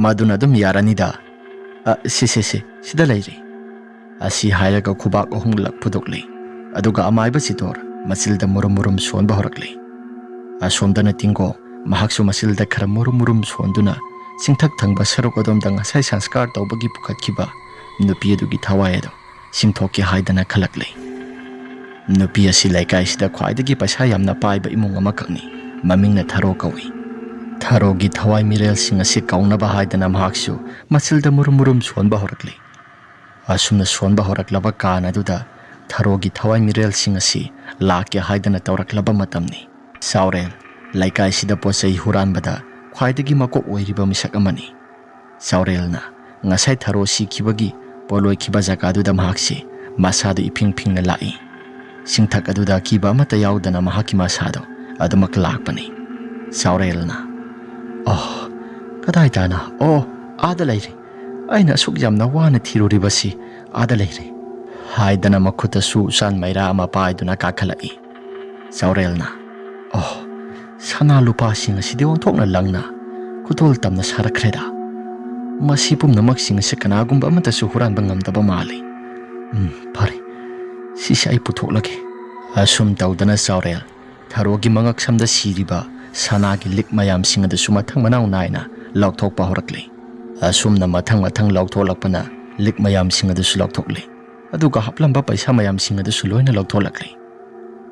ꯃꯗꯨꯅ ꯑꯗꯨꯝ ꯌꯥꯔꯅꯤꯗ ꯁꯤꯗ ꯂꯩꯔꯤ ꯑꯁꯤ ꯍꯥꯏꯔꯒ ꯈꯨꯕꯥꯛ 3 ꯐꯨꯗꯣꯛꯂꯤ ꯑꯗꯨꯒ ꯑꯃꯥꯏꯕ ꯁꯤꯇꯣꯔ ꯃꯆꯤꯜꯗ ꯃꯨꯔꯨꯝ ꯁꯣꯟꯕ ꯍꯧꯔꯛꯂꯤ ꯑꯁꯣꯝꯗꯅ ꯇꯤꯡꯒꯣ ꯃꯍꯥꯛꯁꯨ ꯃꯆꯤꯜꯗ ꯈꯔ ꯃꯨꯔꯨꯝ ꯁꯣꯟꯗꯨꯅ ꯆꯤꯡꯊꯛ ꯊꯪꯕ ꯁꯔꯨꯛ ꯑꯗꯣꯝꯗ ꯉꯁꯥꯏ ꯁꯪꯁꯀꯥꯔ ꯇꯧꯕꯒꯤ ꯄꯨꯈꯠꯈꯤꯕ ꯅꯨꯄꯤ ꯑꯗꯨꯒꯤ ꯊꯋꯥꯏ ꯑꯗꯨ ꯆꯤꯡꯊꯣꯛꯀꯦ ꯍꯥꯏꯗꯅ ꯈꯜꯂꯛꯂꯤ ꯅꯨꯄꯤ ꯑꯁꯤ ꯂꯩꯀꯥꯏꯁꯤꯗ ꯈ꯭ꯋꯥꯏꯗꯒꯤ ꯄꯩꯁꯥ ꯌꯥꯝꯅ ꯄꯥꯏꯕ ꯏꯃꯨꯡ ꯑꯃꯈꯛꯅꯤ ꯃꯃꯤꯡꯅ ꯊꯥꯔꯣ ꯀꯧꯏ ꯊꯥꯔꯣꯒꯤ ꯊꯋꯥꯏ ꯃꯤꯔꯦꯜꯁꯤꯡ ꯑꯁꯤ ꯀꯥꯎꯅꯕ ꯍꯥꯏꯗꯅ ꯃꯍꯥꯛꯁꯨ ꯃꯆꯤꯜꯗ ꯃꯨꯔꯨꯝ ꯁꯣꯟꯕ ꯍꯧꯔꯛꯂꯤ ꯑꯁꯨꯝꯅ ꯁꯣꯟꯕ ꯍꯧꯔꯛꯂꯕ ꯀꯥꯟ ꯑꯗꯨꯗ ꯊꯥꯔꯣꯒꯤ ꯊꯋꯥꯏ ꯃꯤꯔꯦꯜꯁꯤꯡ ꯑꯁꯤ ꯂꯥꯛꯀꯦ ꯍꯥꯏꯗꯅ ꯇꯧꯔꯛꯂꯕ ꯃꯇꯝꯅꯤ ꯆꯥꯎꯔꯦꯜ ꯂꯩꯀꯥꯏꯁꯤꯗ ꯄꯣꯠꯆꯩ ꯍꯨꯔꯥꯟꯕꯗ ꯈ꯭ꯋꯥꯏꯗꯒꯤ ꯃꯀꯣꯛ ꯑꯣꯏꯔꯤꯕ ꯃꯤꯁꯛ ꯑꯃꯅꯤ ꯆꯥꯎꯔꯦꯜꯅ ꯉꯁꯥꯏ ꯊꯥꯔꯣ ꯁꯤꯈꯤꯕꯒꯤ ꯄꯣꯠꯂꯣꯏꯈꯤꯕ ꯖꯒꯥꯗꯨꯗ ꯃꯍꯥꯛꯁꯤ ꯃꯁꯥꯗꯨ ꯏꯐꯤꯡꯅ ꯂꯥꯛꯏ ꯆꯤꯡꯊꯛ ꯑꯗꯨꯗ ꯑꯀꯤꯕ ꯑꯃꯠꯇ ꯌꯥꯎꯗꯅ ꯃꯍꯥꯛꯀꯤ ꯃꯁꯥꯗꯣ ꯑꯗꯨꯃꯛ ꯂꯥꯛꯄꯅꯤ ꯆꯥꯎꯔꯦꯜꯅ ꯀꯗꯥꯏꯗꯅ ꯑꯥꯗ ꯂꯩꯔꯤ ꯑꯩꯅ ꯑꯁꯨꯛ ꯌꯥꯝꯅ ꯋꯥꯅ ꯊꯤꯔꯨꯔꯤꯕꯁꯤ ꯑꯥꯗ ꯂꯩꯔꯤ ꯍꯥꯏꯗꯅ ꯃꯈꯨꯠꯇꯁꯨ ꯎꯆꯥꯟ ꯃꯩꯔꯥ ꯑꯃ ꯄꯥꯏꯗꯨꯅ ꯀꯥꯈꯠꯂꯛꯏ ꯆꯥꯎꯔꯦꯜꯅ ꯁꯅꯥ ꯂꯨꯄꯥꯁꯤꯡ ꯑꯁꯤꯗꯤ ꯑꯣꯟꯊꯣꯛꯅ ꯂꯪꯅ ꯈꯨꯗꯣꯜ ꯇꯝꯅ ꯁꯥꯔꯛꯈ꯭ꯔꯦꯗ ꯃꯁꯤ ꯄꯨꯝꯅꯃꯛꯁꯤꯡ ꯑꯁꯤ ꯀꯅꯥꯒꯨꯝꯕ ꯑꯃꯠꯇꯁꯨ ꯍꯨꯔꯥꯟꯕ ꯉꯝꯗꯕ ꯃꯥꯜꯂꯤ ꯐꯔꯦ ꯁꯤꯁꯦ ꯑꯩ ꯄꯨꯊꯣꯛꯂꯒꯦ ꯑꯁꯨꯝ ꯇꯧꯗꯅ ꯆꯥꯎꯔꯦꯜ ꯊꯥꯔꯣꯒꯤ ꯃꯉꯛꯁꯝꯗ ꯁꯤꯔꯤꯕ ꯁꯅꯥꯒꯤ ꯂꯤꯛ ꯃꯌꯥꯝꯁꯤꯡ ꯑꯗꯨꯁꯨ ꯃꯊꯪ ꯃꯅꯥꯎ ꯅꯥꯏꯅ ꯂꯧꯊꯣꯛꯄ ꯍꯧꯔꯛꯂꯤ꯫ ꯑꯁꯨꯝꯅ ꯃꯊꯪ ꯃꯊꯪ ꯂꯧꯊꯣꯛꯂꯛꯄꯅ ꯂꯤꯛ ꯃꯌꯥꯝꯁꯤꯡ ꯑꯗꯨꯁꯨ ꯂꯧꯊꯣꯛꯂꯤ, ꯑꯗꯨꯒ ꯍꯥꯞꯂꯝꯕ ꯄꯩꯁꯥ ꯃꯌꯥꯝꯁꯤꯡ ꯑꯗꯨꯁꯨ ꯂꯣꯏꯅ ꯂꯧꯊꯣꯛꯂꯛꯂꯤ꯫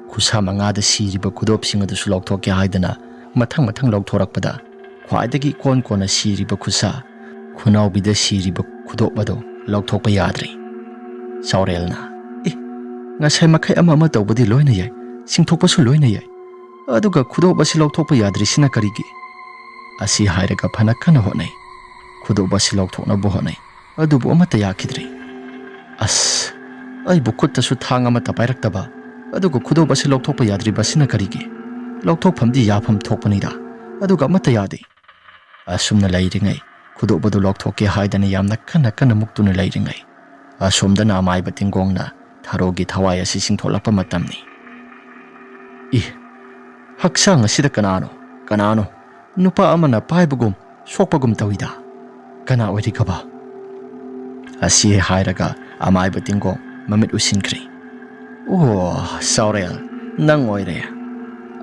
ꯈꯨꯠꯁꯥ ꯃꯉꯥꯗ ꯁꯤꯔꯤꯕ ꯈꯨꯗꯣꯞꯁꯤꯡ ꯑꯗꯨꯁꯨ ꯂꯧꯊꯣꯛꯀꯦ ꯍꯥꯏꯗꯅ ꯃꯊꯪ ꯃꯊꯪ ꯂꯧꯊꯣꯔꯛꯄꯗ ꯈ꯭ꯋꯥꯏꯗꯒꯤ ꯏꯀꯣꯟ ꯀꯣꯟꯅ ꯁꯤꯔꯤꯕ ꯈꯨꯠꯁꯥ, ꯈꯨꯅꯥꯎꯕꯤꯗ ꯁꯤꯔꯤꯕ ꯈꯨꯗꯣꯞ ꯑꯗꯨ ꯂꯧꯊꯣꯛꯄ ꯌꯥꯗ꯭ꯔꯤ꯫ ꯁꯥꯎꯔꯦꯜꯅ ꯉꯁꯥꯏ ꯃꯈꯩ ꯑꯃ ꯇꯧꯕꯗꯤ ꯂꯣꯏꯅ ꯌꯥꯏ, ꯆꯤꯡꯊꯣꯛꯄꯁꯨ ꯂꯣꯏꯅ ꯌꯥꯏ, ꯑꯗꯨꯒ ꯈꯨꯗꯣꯞ ꯑꯁꯤ ꯂꯧꯊꯣꯛꯄ ꯌꯥꯗ꯭ꯔꯤꯁꯤꯅ ꯀꯔꯤꯒꯤ? ꯑꯁꯤ ꯍꯥꯏꯔꯒ ꯐꯅ ꯀꯟꯅ ꯍꯣꯠꯅꯩ, ꯈꯨꯗꯣꯞ ꯑꯁꯤ ꯂꯧꯊꯣꯛꯅꯕ ꯍꯣꯠꯅꯩ, ꯑꯗꯨꯕꯨ ꯑꯃꯠꯇ ꯌꯥꯈꯤꯗ꯭ꯔꯤ꯫ ꯑꯁ, ꯑꯩꯕꯨ ꯈꯨꯠꯇꯁꯨ ꯊꯥꯡ ꯑꯃꯠꯇ ꯄꯥꯏꯔꯛꯇꯕ, ꯑꯗꯨꯒ ꯈꯨꯗꯣꯞ ꯑꯁꯤ ꯂꯧꯊꯣꯛꯄ ꯌꯥꯗ꯭ꯔꯤꯕꯁꯤꯅ ꯀꯔꯤꯒꯤ? ꯂꯧꯊꯣꯛꯐꯝꯗꯤ ꯌꯥꯐꯝ ꯊꯣꯛꯄꯅꯤꯗ, ꯑꯗꯨꯒ ꯑꯃꯠꯇ ꯌꯥꯗꯦ꯫ ꯑꯁꯨꯝꯅ ꯂꯩꯔꯤꯉꯩ ꯈꯨꯗꯣꯞ ꯑꯗꯨ ꯂꯧꯊꯣꯛꯀꯦ ꯍꯥꯏꯗꯅ ꯌꯥꯝꯅ ꯀꯟꯅ ꯃꯨꯛꯇꯨꯅ ꯂꯩꯔꯤꯉꯩ ꯑꯁꯣꯝꯗꯅ ꯑꯃꯥꯏꯕ ꯇꯤꯡꯒꯣꯡꯅ ꯊꯥꯔꯣꯒꯤ ꯊꯋꯥꯏ ꯑꯁꯤ ꯆꯤꯡꯊꯣꯛꯂꯛꯄ ꯃꯇꯝꯅꯤ꯫ ꯍꯛꯆꯥꯡ ꯑꯁꯤꯗ ꯀꯅꯥꯅꯣ ꯅꯨꯄꯥ ꯑꯃꯅ ꯄꯥꯏꯕꯒꯨꯝ ꯁꯣꯛꯄꯒꯨꯝ ꯇꯧꯏꯗ, ꯀꯅꯥ ꯑꯣꯏꯔꯤꯒꯕ? ꯑꯁꯤ ꯍꯥꯏꯔꯒ ꯑꯃꯥꯏꯕ ꯇꯤꯡꯒꯣꯡ ꯃꯃꯤꯠ ꯎꯏꯁꯤꯟꯈ꯭ꯔꯦ꯫ ꯑꯣ ꯁꯥꯎꯔꯦꯜ, ꯅꯪ ꯑꯣꯏꯔꯦ꯫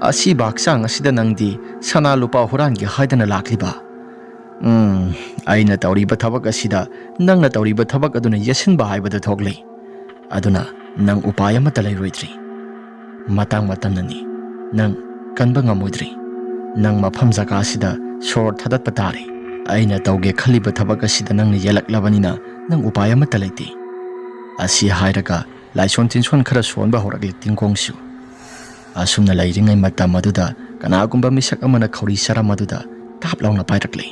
ꯑꯁꯤꯕ ꯍꯛꯆꯥꯡ ꯑꯁꯤꯗ ꯅꯪꯗꯤ ꯁꯅꯥ ꯂꯨꯄꯥ ꯍꯨꯔꯥꯟꯒꯦ ꯍꯥꯏꯗꯅ ꯂꯥꯛꯂꯤꯕ? ꯑꯩꯅ ꯇꯧꯔꯤꯕ ꯊꯕꯛ ꯑꯁꯤꯗ ꯅꯪꯅ ꯇꯧꯔꯤꯕ ꯊꯕꯛ ꯑꯗꯨꯅ ꯌꯦꯠꯁꯤꯟꯕ ꯍꯥꯏꯕꯗꯨ ꯊꯣꯛꯂꯤ, ꯑꯗꯨꯅ ꯅꯪ ꯎꯄꯥꯏ ꯑꯃꯠꯇ ꯂꯩꯔꯣꯏꯗ꯭ꯔꯤ꯫ ꯃꯇꯝꯅꯅꯤ, ꯅꯪ ꯀꯟꯕ ꯉꯝꯃꯣꯏꯗ꯭ꯔꯤ꯫ ꯅꯪ ꯃꯐꯝ ꯖꯒꯥꯁꯤꯗ ꯁꯣꯔ ꯊꯥꯗꯠꯄ ꯇꯥꯔꯦ꯫ ꯑꯩꯅ ꯇꯧꯒꯦ ꯈꯜꯂꯤꯕ ꯊꯕꯛ ꯑꯁꯤꯗ ꯅꯪꯅ ꯌꯦꯜꯂꯛꯂꯕꯅꯤꯅ ꯅꯪ ꯎꯄꯥꯏ ꯑꯃꯠꯇ ꯂꯩꯇꯦ꯫ ꯑꯁꯤ ꯍꯥꯏꯔꯒ ꯂꯥꯏꯁꯣꯟ ꯇꯤꯟꯁꯣꯟ ꯈꯔ ꯁꯣꯟꯕ ꯍꯧꯔꯛꯂꯤ ꯇꯤꯡꯒꯣꯡꯁꯨ꯫ ꯑꯁꯨꯝꯅ ꯂꯩꯔꯤꯉꯩ ꯃꯇꯝ ꯑꯗꯨꯗ ꯀꯅꯥꯒꯨꯝꯕ ꯃꯤꯁꯛ ꯑꯃꯅ ꯈꯧꯔꯤ ꯆꯔꯝ ꯑꯗꯨꯗ ꯇꯥꯞ ꯂꯥꯎꯅ ꯄꯥꯏꯔꯛꯂꯤ꯫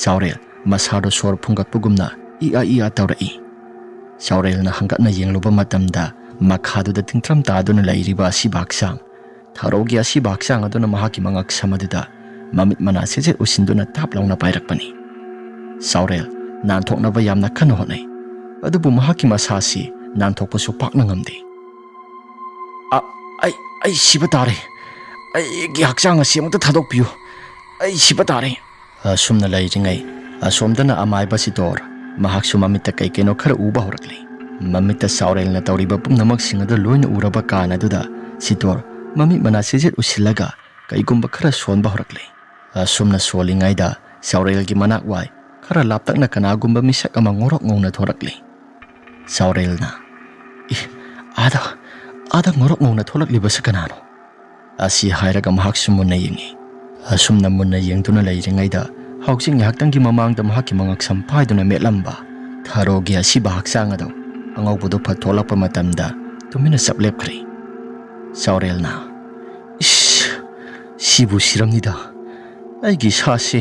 ꯁꯥꯎꯔꯦꯜ ꯃꯁꯥꯗꯣ ꯁꯣꯔ ꯐꯨꯡꯒꯠꯄꯒꯨꯝꯅ ꯏꯌꯥ ꯇꯧꯔꯛꯏ꯫ ꯁꯥꯎꯔꯦꯜꯅ ꯍꯪꯒꯠꯅ ꯌꯦꯡꯂꯨꯕ ꯃꯇꯝꯗ ꯃꯈꯥꯗꯨꯗ ꯇꯤꯡꯊ꯭ꯔꯝ ꯇꯥꯗꯨꯅ ꯂꯩꯔꯤꯕ ꯑꯁꯤꯕ ꯍꯛꯆꯥꯡ, ꯊꯥꯔꯣꯒꯤ ꯑꯁꯤꯕ ꯍꯛꯆꯥꯡ ꯑꯗꯨꯅ ꯃꯍꯥꯛꯀꯤ ꯃꯉꯛꯁꯝ ꯑꯗꯨꯗ ꯃꯃꯤꯠ ꯃꯅꯥ ꯁꯦꯖꯦꯠ ꯎꯁꯤꯟꯗꯨꯅ ꯇꯥꯞ ꯂꯥꯎꯅ ꯄꯥꯏꯔꯛꯄꯅꯤ꯫ ꯁꯥꯎꯔꯦꯜ ꯅꯥꯟꯊꯣꯛꯅꯕ ꯌꯥꯝꯅ ꯀꯟꯅ ꯍꯣꯠꯅꯩ, ꯑꯗꯨꯕꯨ ꯃꯍꯥꯛꯀꯤ ꯃꯁꯥꯁꯤ ꯅꯥꯟꯊꯣꯛꯄꯁꯨ ꯄꯥꯛꯅ ꯉꯝꯗꯦ꯫ ꯑꯩ ꯁꯤꯕ ꯇꯥꯔꯦ, ꯑꯩꯒꯤ ꯍꯛꯆꯥꯡ ꯑꯁꯤ ꯑꯃꯨꯛꯇ ꯊꯥꯗꯣꯛꯄꯤꯌꯨ, ꯑꯩ ꯁꯤꯕ ꯇꯥꯔꯦ꯫ ꯑꯁꯨꯝꯅ ꯂꯩꯔꯤꯉꯩ ꯑꯁꯣꯝꯗꯅ ꯑꯃꯥꯏꯕ ꯁꯤꯇꯣꯔ, ꯃꯍꯥꯛꯁꯨ ꯃꯃꯤꯠꯇ ꯀꯩꯅꯣ ꯈꯔ ꯎꯕ ꯍꯧꯔꯛꯂꯤ꯫ ꯃꯃꯤꯠꯇ ꯁꯥꯎꯔꯦꯜꯅ ꯇꯧꯔꯤꯕ ꯄꯨꯝꯅꯃꯛꯁꯤꯡ ꯑꯗꯨ ꯂꯣꯏꯅ ꯎꯔꯕ ꯀꯥꯟ ꯑꯗꯨꯗ ꯁꯤꯇꯣꯔ ꯃꯃꯤꯠ ꯃꯅꯥ ꯁꯦꯖꯦꯠ ꯎꯁꯤꯜꯂꯒ ꯀꯩꯒꯨꯝꯕ ꯈꯔ ꯁꯣꯟꯕ ꯍꯧꯔꯛꯂꯤ꯫ ꯑꯁꯨꯝꯅ ꯁꯣꯜꯂꯤꯉꯩꯗ ꯁꯥꯎꯔꯦꯜꯒꯤ ꯃꯅꯥꯛ ꯋꯥꯏ ꯈꯔ ꯂꯥꯞꯇꯛꯅ ꯀꯅꯥꯒꯨꯝꯕ ꯃꯤꯁꯛ ꯑꯃ ꯉꯧꯔꯣꯛ ꯉꯧꯅ ꯊꯣꯔꯛꯂꯤ꯫ ꯁꯥꯎꯔꯦꯜꯅ ꯑꯥꯗ ꯉꯧꯔꯣꯛ ꯉꯧꯅ ꯊꯣꯛꯂꯛꯂꯤꯕꯁꯤ ꯀꯅꯥꯅꯣ? ꯑꯁꯤ ꯍꯥꯏꯔꯒ ꯃꯍꯥꯛꯁꯨ ꯃꯨꯟꯅ ꯌꯦꯡꯉꯤ꯫ ꯑꯁꯨꯝꯅ ꯃꯨꯟꯅ ꯌꯦꯡꯗꯨꯅ ꯂꯩꯔꯤꯉꯩꯗ ꯍꯧꯖꯤꯛ ꯉꯥꯏꯍꯥꯛꯇꯪꯒꯤ ꯃꯃꯥꯡꯗ ꯃꯍꯥꯛꯀꯤ ꯃꯉꯛꯁꯝ ꯄꯥꯏꯗꯨꯅ ꯃꯦꯠꯂꯝꯕ ꯊꯥꯔꯣꯒꯤ ꯑꯁꯤꯕ ꯍꯛꯆꯥꯡ ꯑꯗꯨ ꯑꯉꯧꯕꯗꯨ ꯐꯠ ꯊꯣꯛꯂꯛꯄ ꯃꯇꯝꯗ ꯇꯨꯃꯤꯟꯅ ꯆꯞ ꯂꯦꯞꯈ꯭ꯔꯦ꯫ ꯁꯥꯎꯔꯦꯜꯅ ꯁꯤꯕꯨ ꯁꯤꯔꯝꯅꯤꯗ, ꯑꯩꯒꯤ ꯏꯁꯥꯁꯤ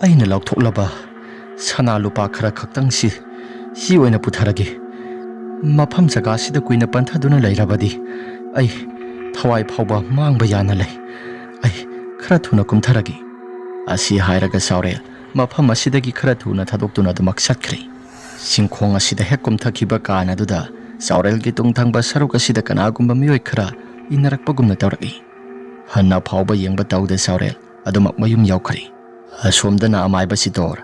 ꯑꯩꯅ ꯂꯧꯊꯣꯛꯂꯕ ꯁꯅꯥ ꯂꯨꯄꯥ ꯈꯔ ꯈꯛꯇꯪꯁꯤ ꯑꯣꯏꯅ ꯄꯨꯊꯔꯒꯦ꯫ ꯃꯐꯝ ꯖꯒꯥꯁꯤꯗ ꯀꯨꯏꯅ ꯄꯟꯊꯗꯨꯅ ꯂꯩꯔꯕꯗꯤ ꯑꯩ ꯊꯋꯥꯏ ꯐꯥꯎꯕ ꯃꯥꯡꯕ ꯌꯥꯅ ꯂꯩ, ꯑꯩ ꯈꯔ ꯊꯨꯅ ꯀꯨꯝꯊꯔꯒꯦ꯫ ꯑꯁꯤ ꯍꯥꯏꯔꯒ ꯁꯥꯎꯔꯦꯜ ꯃꯐꯝ ꯑꯁꯤꯗꯒꯤ ꯈꯔ ꯊꯨꯅ ꯊꯥꯗꯣꯛꯇꯨꯅ ꯑꯗꯨꯃꯛ ꯆꯠꯈ꯭ꯔꯦ꯫ ꯆꯤꯡꯈꯣꯡ ꯑꯁꯤꯗ ꯍꯦꯛ ꯀꯨꯝꯊꯈꯤꯕ ꯀꯥꯟ ꯑꯗꯨꯗ ꯁꯥꯎꯔꯦꯜꯒꯤ ꯇꯨꯡꯊꯪꯕ ꯁꯔꯨꯛ ꯑꯁꯤꯗ ꯀꯅꯥꯒꯨꯝꯕ ꯃꯤꯑꯣꯏ ꯈꯔ ꯏꯟꯅꯔꯛꯄꯒꯨꯝꯅ ꯇꯧꯔꯛꯏ꯫ ꯍꯟꯅ ꯐꯥꯎꯕ ꯌꯦꯡꯕ ꯇꯧꯗ ꯁꯥꯎꯔꯦꯜ ꯑꯗꯨꯃꯛ ꯃꯌꯨꯝ ꯌꯧꯈ꯭ꯔꯦ꯫ ꯑꯁꯣꯝꯗꯅ ꯑꯃꯥꯏꯕ ꯁꯤꯇꯣꯔ,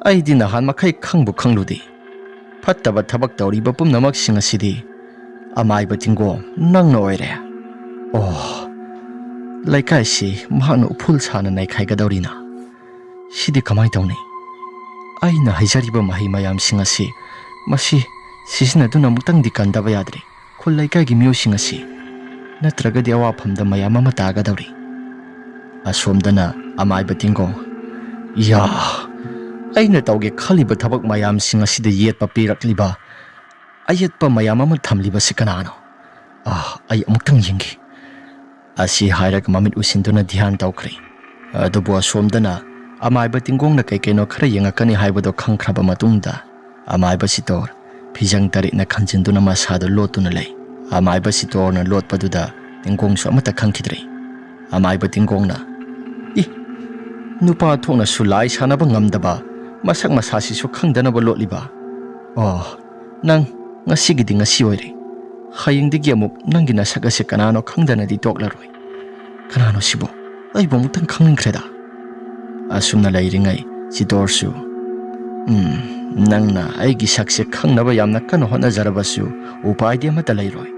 ꯑꯩꯗꯤ ꯅꯍꯥꯟ ꯃꯈꯩ ꯈꯪꯕꯨ ꯈꯪꯂꯨꯗꯦ, ꯐꯠꯇꯕ ꯊꯕꯛ ꯇꯧꯔꯤꯕ ꯄꯨꯝꯅꯃꯛꯁꯤꯡ ꯑꯁꯤꯗꯤ ꯑꯃꯥꯏꯕ ꯇꯤꯡꯒꯣꯡ ꯅꯪꯅ ꯑꯣꯏꯔꯦ꯫ ꯂꯩꯀꯥꯏꯁꯤ ꯃꯍꯥꯛꯅ ꯎꯐꯨꯜ ꯁꯥꯅ ꯅꯩꯈꯥꯏꯒꯗꯧꯔꯤꯅ, ꯁꯤꯗꯤ ꯀꯃꯥꯏꯅ ꯇꯧꯅꯤ? ꯑꯩꯅ ꯍꯩꯖꯔꯤꯕ ꯃꯍꯩ ꯃꯌꯥꯝꯁꯤꯡ ꯑꯁꯤ ꯃꯁꯤ ꯁꯤꯖꯤꯟꯅꯗꯨꯅ ꯑꯃꯨꯛꯇꯪꯗꯤ ꯀꯟꯗꯕ ꯌꯥꯗ꯭ꯔꯦ ꯈꯨꯜ ꯂꯩꯀꯥꯏꯒꯤ ꯃꯤꯑꯣꯏꯁꯤꯡ ꯑꯁꯤ, ꯅꯠꯇ꯭ꯔꯒꯗꯤ ꯑꯋꯥꯐꯝꯗ ꯃꯌꯥꯝ ꯑꯃ ꯇꯥꯒꯗꯧꯔꯤ꯫ ꯑꯁꯣꯝꯗꯅ ꯑꯃꯥꯏꯕ ꯇꯤꯡꯒꯣꯡ, ꯑꯩꯅ ꯇꯧꯒꯦ ꯈꯜꯂꯤꯕ ꯊꯕꯛ ꯃꯌꯥꯝꯁꯤꯡ ꯑꯁꯤꯗ ꯌꯦꯠꯄ ꯄꯤꯔꯛꯂꯤꯕ ꯑꯌꯦꯠꯄ ꯃꯌꯥꯝ ꯑꯃ ꯊꯝꯂꯤꯕꯁꯤ ꯀꯅꯥꯅꯣ? ꯑꯩ ꯑꯃꯨꯛꯇꯪ ꯌꯦꯡꯒꯦ꯫ ꯑꯁꯤ ꯍꯥꯏꯔꯒ ꯃꯃꯤꯠ ꯎꯏꯁꯤꯟꯗꯨꯅ ꯙ꯭ꯌꯥꯟ ꯇꯧꯈ꯭ꯔꯦ꯫ ꯑꯗꯨꯕꯨ ꯑꯁꯣꯝꯗꯅ ꯑꯃꯥꯏꯕ ꯇꯤꯡꯒꯣꯡꯅ ꯀꯩꯅꯣ ꯈꯔ ꯌꯦꯡꯉꯛꯀꯅꯤ ꯍꯥꯏꯕꯗꯣ ꯈꯪꯈ꯭ꯔꯕ ꯃꯇꯨꯡꯗ ꯑꯃꯥꯏꯕ ꯁꯤꯇꯣꯔ ꯐꯤꯖꯪ ꯇꯔꯦꯠꯅ ꯈꯟꯖꯤꯟꯗꯨꯅ ꯃꯁꯥꯗꯨ ꯂꯣꯠꯇꯨꯅ ꯂꯩ꯫ ꯑꯃꯥꯏꯕ ꯁꯤꯇꯣꯔꯅ ꯂꯣꯠꯄꯗꯨꯗ ꯇꯤꯡꯒꯣꯡꯁꯨ ꯑꯃꯠꯇ ꯈꯪꯈꯤꯗ꯭ꯔꯦ꯫ ꯑꯃꯥꯏꯕ ꯇꯤꯡꯒꯣꯡꯅ, ꯅꯨꯄꯥ ꯊꯣꯛꯅꯁꯨ ꯂꯥꯏ ꯁꯥꯟꯅꯕ ꯉꯝꯗꯕ ꯃꯁꯛ ꯃꯁꯥꯁꯤꯁꯨ ꯈꯪꯗꯅꯕ ꯂꯣꯠꯂꯤꯕ? ꯅꯪ ꯉꯁꯤꯒꯤꯗꯤ ꯉꯁꯤ ꯑꯣꯏꯔꯦ, ꯍꯌꯦꯡꯗꯒꯤ ꯑꯃꯨꯛ ꯅꯪꯒꯤ ꯅꯁꯛ ꯑꯁꯤ ꯀꯅꯥꯅꯣ ꯈꯪꯗꯅꯗꯤ ꯇꯣꯛꯂꯔꯣꯏ꯫ ꯀꯅꯥꯅꯣ ꯁꯤꯕꯨ? ꯑꯩꯕꯨ ꯑꯃꯨꯛꯇꯪ ꯈꯪꯅꯤꯡꯈ꯭ꯔꯦꯗ꯫ ꯑꯁꯨꯝꯅ ꯂꯩꯔꯤꯉꯩ ꯁꯤꯇꯣꯔꯁꯨ, ꯅꯪꯅ ꯑꯩꯒꯤ ꯁꯛꯁꯦ ꯈꯪꯅꯕ ꯌꯥꯝꯅ ꯀꯟꯅ ꯍꯣꯠꯅꯖꯔꯕꯁꯨ ꯎꯄꯥꯏꯗꯤ ꯑꯃꯠꯇ ꯂꯩꯔꯣꯏ꯫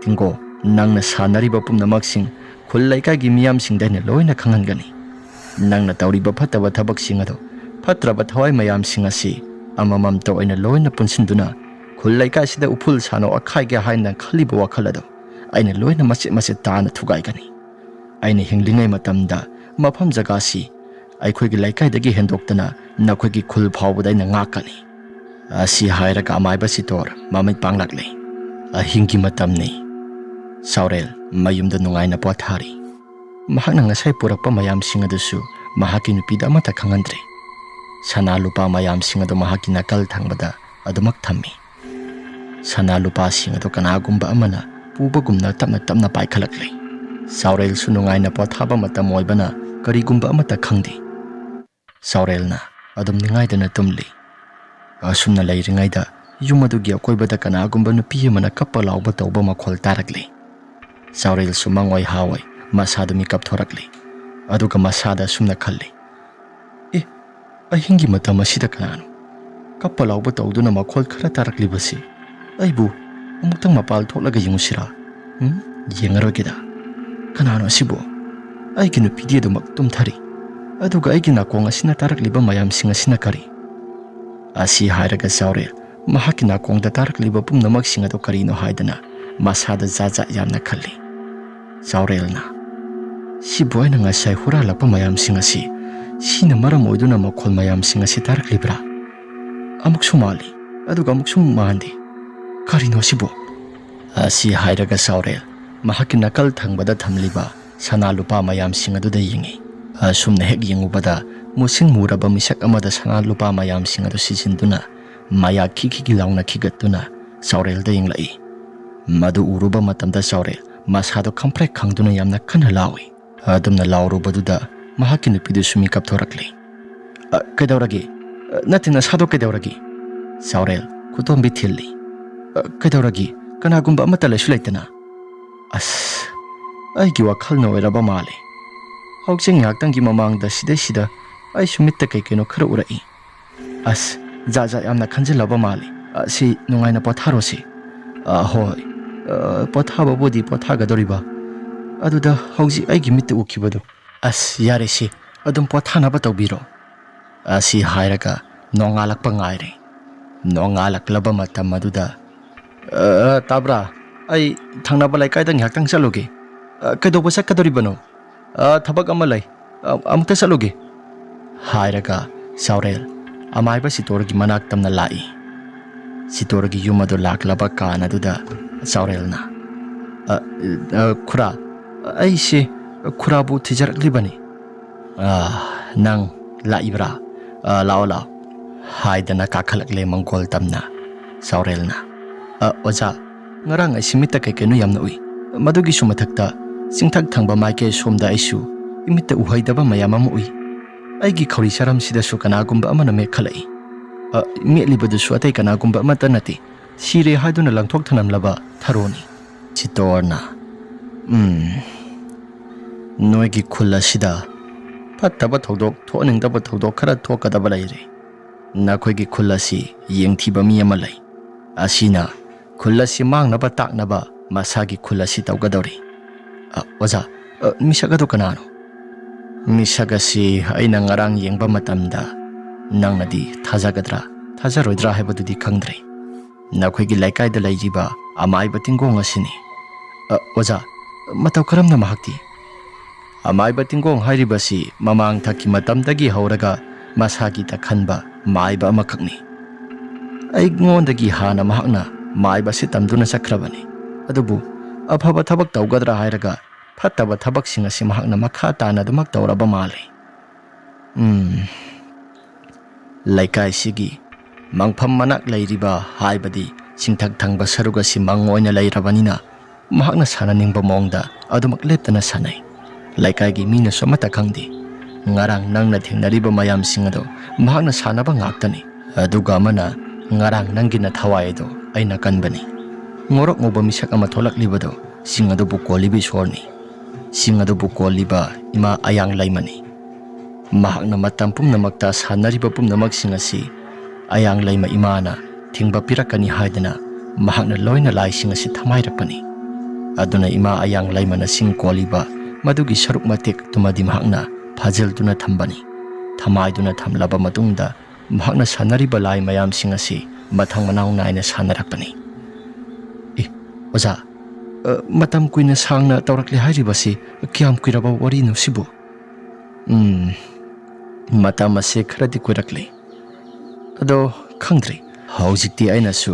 tinggo nangna sanariba pumnamaksing khul laikagi miyamsingdana loina khangangani nangna tawriba phataba thabak ado phatraba thawai mayamsing asi amamam to aina loina punsinduna khul laikasida uphul sano akhaige haina khaliba wakhalado aina loina machet taana thugaigani aina hinglingai matamda mafam jagasi ꯑꯩꯈꯣꯏꯒꯤ ꯂꯩꯀꯥꯏꯗꯒꯤ ꯍꯦꯟꯗꯣꯛꯇꯅ ꯅꯈꯣꯏꯒꯤ ꯈꯨꯜ ꯐꯥꯎꯕꯗ ꯑꯩꯅ ꯉꯥꯛꯀꯅꯤ ꯑꯁꯤ ꯍꯥꯏꯔꯒ ꯑꯃꯥꯏꯕ ꯁꯤꯇꯣꯔ ꯃꯃꯤꯠ ꯄꯥꯡꯂꯛꯂꯦ ꯑꯍꯤꯡꯒꯤ ꯃꯇꯝꯅꯤ ꯁꯥꯎꯔꯦꯜ ꯃꯌꯨꯝꯗ ꯅꯨꯡꯉꯥꯏꯅ ꯄꯣꯊꯥꯔꯤ ꯃꯍꯥꯛꯅ ꯉꯁꯥꯏ ꯄꯨꯔꯛꯄ ꯃꯌꯥꯝꯁꯤꯡ ꯑꯗꯨꯁꯨ ꯃꯍꯥꯛꯀꯤ ꯅꯨꯄꯤꯗ ꯑꯃꯠꯇ ꯈꯪꯍꯟꯗ꯭ꯔꯦ ꯁꯅꯥ ꯂꯨꯄꯥ ꯃꯌꯥꯝꯁꯤꯡ ꯑꯗꯨ ꯃꯍꯥꯛꯀꯤ ꯅꯥꯀꯜ ꯊꯪꯕꯗ ꯑꯗꯨꯃꯛ ꯊꯝꯃꯤ ꯁꯅꯥ ꯂꯨꯄꯥꯁꯤꯡ ꯑꯗꯨ ꯀꯅꯥꯒꯨꯝꯕ ꯑꯃꯅ ꯄꯨꯕꯒꯨꯝꯅ ꯇꯞꯅ ꯇꯞꯅ ꯄꯥꯏꯈꯠꯂꯛꯂꯦ ꯁꯥꯎꯔꯦꯜꯁꯨ ꯅꯨꯡꯉꯥꯏꯅ ꯄꯣꯊꯥꯕ ꯃꯇꯝ ꯑꯣꯏꯕꯅ ꯀꯔꯤꯒꯨꯝꯕ ꯑꯃꯠꯇ ꯈꯪꯗꯦ ꯁꯥꯎꯔꯦꯜꯅ ꯑꯗꯨꯝ ꯅꯤꯡꯉꯥꯏꯗꯅ ꯇꯨꯝꯂꯤ ꯑꯁꯨꯝꯅ ꯂꯩꯔꯤꯉꯩꯗ ꯌꯨꯝ ꯑꯗꯨꯒꯤ ꯑꯀꯣꯏꯕꯗ ꯀꯅꯥꯒꯨꯝꯕ ꯅꯨꯄꯤ ꯑꯃꯅ ꯀꯞꯄ ꯂꯥꯎꯕ ꯇꯧꯕ ꯃꯈꯣꯜ ꯇꯥꯔꯛꯂꯤ ꯁꯥꯎꯔꯦꯜꯁꯨ ꯃꯪꯑꯣꯏ ꯍꯥꯋꯣꯏ ꯃꯁꯥꯗ ꯃꯤꯀꯞ ꯊꯣꯔꯛꯂꯤ ꯑꯗꯨꯒ ꯃꯁꯥꯗ ꯑꯁꯨꯝꯅ ꯈꯜꯂꯤ ꯑꯍꯤꯡꯒꯤ ꯃꯇꯝ ꯑꯁꯤꯗ ꯀꯅꯥꯅꯣ ꯀꯞꯄ ꯂꯥꯎꯕ ꯇꯧꯗꯨꯅ ꯃꯈꯣꯜ ꯈꯔ ꯇꯥꯔꯛꯂꯤꯕꯁꯤ ꯑꯩꯕꯨ ꯑꯃꯨꯛꯇꯪ ꯃꯄꯥꯜ ꯊꯣꯛꯂꯒ ꯌꯦꯡꯉꯨꯁꯤꯔꯥ ꯌꯦꯡꯉꯔꯣꯏꯒꯦꯗ ꯀꯅꯥꯅꯣ ꯑꯁꯤꯕꯨ ꯑꯩꯒꯤ ꯅꯨꯄꯤꯗꯤ ꯑꯗꯨꯃꯛ ꯇꯨꯝꯊꯔꯤ ꯑꯗꯨꯒ ꯑꯩꯒꯤ ꯅꯥꯀꯣꯡ ꯑꯁꯤꯅ ꯇꯥꯔꯛꯂꯤꯕ ꯃꯌꯥꯝꯁꯤꯡ ꯑꯁꯤꯅ ꯀꯔꯤ ꯑꯁꯤ ꯍꯥꯏꯔꯒ ꯁꯥꯎꯔꯦꯜ ꯃꯍꯥꯛꯀꯤ ꯅꯥꯀꯣꯡꯗ ꯇꯥꯔꯛꯂꯤꯕ ꯄꯨꯝꯅꯃꯛꯁꯤꯡ ꯑꯗꯨ ꯀꯔꯤꯅꯣ ꯍꯥꯏꯗꯅ ꯃꯁꯥꯗ ꯖꯥꯠ ꯌꯥꯝꯅ ꯈꯜꯂꯤ ꯁꯥꯎꯔꯦꯜꯅ ꯁꯤꯕꯨ ꯑꯩꯅ ꯉꯁꯥꯏ ꯍꯨꯔꯥꯜꯂꯛꯄ ꯃꯌꯥꯝꯁꯤꯡ ꯑꯁꯤ ꯁꯤꯅ ꯃꯔꯝ ꯑꯣꯏꯗꯨꯅ ꯃꯈꯣꯜ ꯃꯌꯥꯝꯁꯤꯡ ꯑꯁꯤ ꯇꯥꯔꯛꯂꯤꯕ꯭ꯔꯥ ꯑꯃꯨꯛꯁꯨ ꯃꯥꯜꯂꯤ ꯑꯗꯨꯒ ꯑꯃꯨꯛꯁꯨ ꯃꯥꯟꯗꯦ ꯀꯔꯤꯅꯣ ꯁꯤꯕꯨ ꯑꯁꯤ ꯍꯥꯏꯔꯒ ꯁꯥꯎꯔꯦꯜ ꯃꯍꯥꯛꯀꯤ ꯅꯥꯀꯜ ꯊꯪꯕꯗ ꯊꯝꯂꯤꯕ ꯁꯅꯥ ꯂꯨꯄꯥ ꯃꯌꯥꯝꯁꯤꯡ ꯑꯗꯨꯗ ꯌꯦꯡꯉꯤ ꯑꯁꯨꯝꯅ ꯍꯦꯛ ꯌꯦꯡꯉꯨꯕꯗ musim muraba misak amada sana lupa mayam singa do sijinduna maya kiki launa khigatuna saurel da inglai madu uruba matamda saurel masado kamprek khangduna yamna khana lawi adumna lawrubaduda mahaki nupidu sumi kap thorakli kedawragi natina sado kedawragi saurel kutombi thilli kedawragi kanagumba amata lesu leitana as aigi wakhal no eraba male hauching ngaktangi mamangda sida ai sumitta kai keno khara urai as jaja yamna khanjilaba male si nungaina potharo si hoi pothaba bodi pothaga doriba aduda hauji aigi mitta ukibadu as yare si adum pothana ba tawbiro asi hairaga nongalakpa ngaire nongalaklaba matam aduda tabra ai thangnaba laikai da ngakhtang chaloge kedoba sakadoribano thabak ama lai amukta chaloge hairaga saurel amaiba sitorgi manak tamna lai sitorgi yumado laklaba kana duda saurelna khura aise khura bu thijarakli nang laibra lao haidana kakhalakle mangkol tamna saurelna oja ngarang asimita kekenu yamna ui madugi sumathakta singthak thangba maike somda aisu imita uhaidaba mayama ui aigi khori saram sida su kanagumba amana me khalai melibadu su atai kanagumba amata nati sire haiduna langthok thanamlaba tharoni chitorna noigi khulla sida pattaba thodok thoningdaba thodok khara thokadaba laire nakhoi gi khulla si yengthiba mi ama lai asina khulla si mangnaba taknaba masagi khulla si tawgadori oza misaga do kanano misaga si aina ngarang yengba matamda nangnadi thajagadra thajaroidra haibadudi khangdre nakhoi gi laikai da laijiba amai batingong asini oza mataw karamna mahakti amai batingong hairibasi mamang thaki matamdagi hauraga masagi ta khanba maiba amakakni ai ngondagi hana mahakna maiba si tamduna sakrabani adubu afaba thabak tawgadra hairaga fattaba thabak singa si mahakna makha tana dumak tawraba male laikai sigi mangpham manak lairiba haibadi singthak thangba saruga si mangoina lairabanina mahakna sananingba mongda adumak leptana sanai laikai gi mina somata khangdi ngarang nangna thingnariba mayam singado mahakna sanaba ngaktani aduga mana ngarang nangina thawai do aina kanbani ngorok ngoba misak ama tholakliba sing adu bu kolibi sorni sing adu bu koliba ima ayang laimani mahakna matam pumnamakta sanariba pumnamak singasi ayang laima imana thingba pirakani haidana mahakna loina lai singasi thamairakani aduna ima ayang laimana sing koliba madugi saruk matek tumadi mahakna phajelduna thambani thamaiduna thamlaba matungda mahakna sanariba lai mayam sing asi mathang manau naina sanarakpani oza matam kuina sangna tawrakle hairibasi kyam kuiraba wari no sibu matam ase kharadi kuirakle ado khangdri haujikti aina su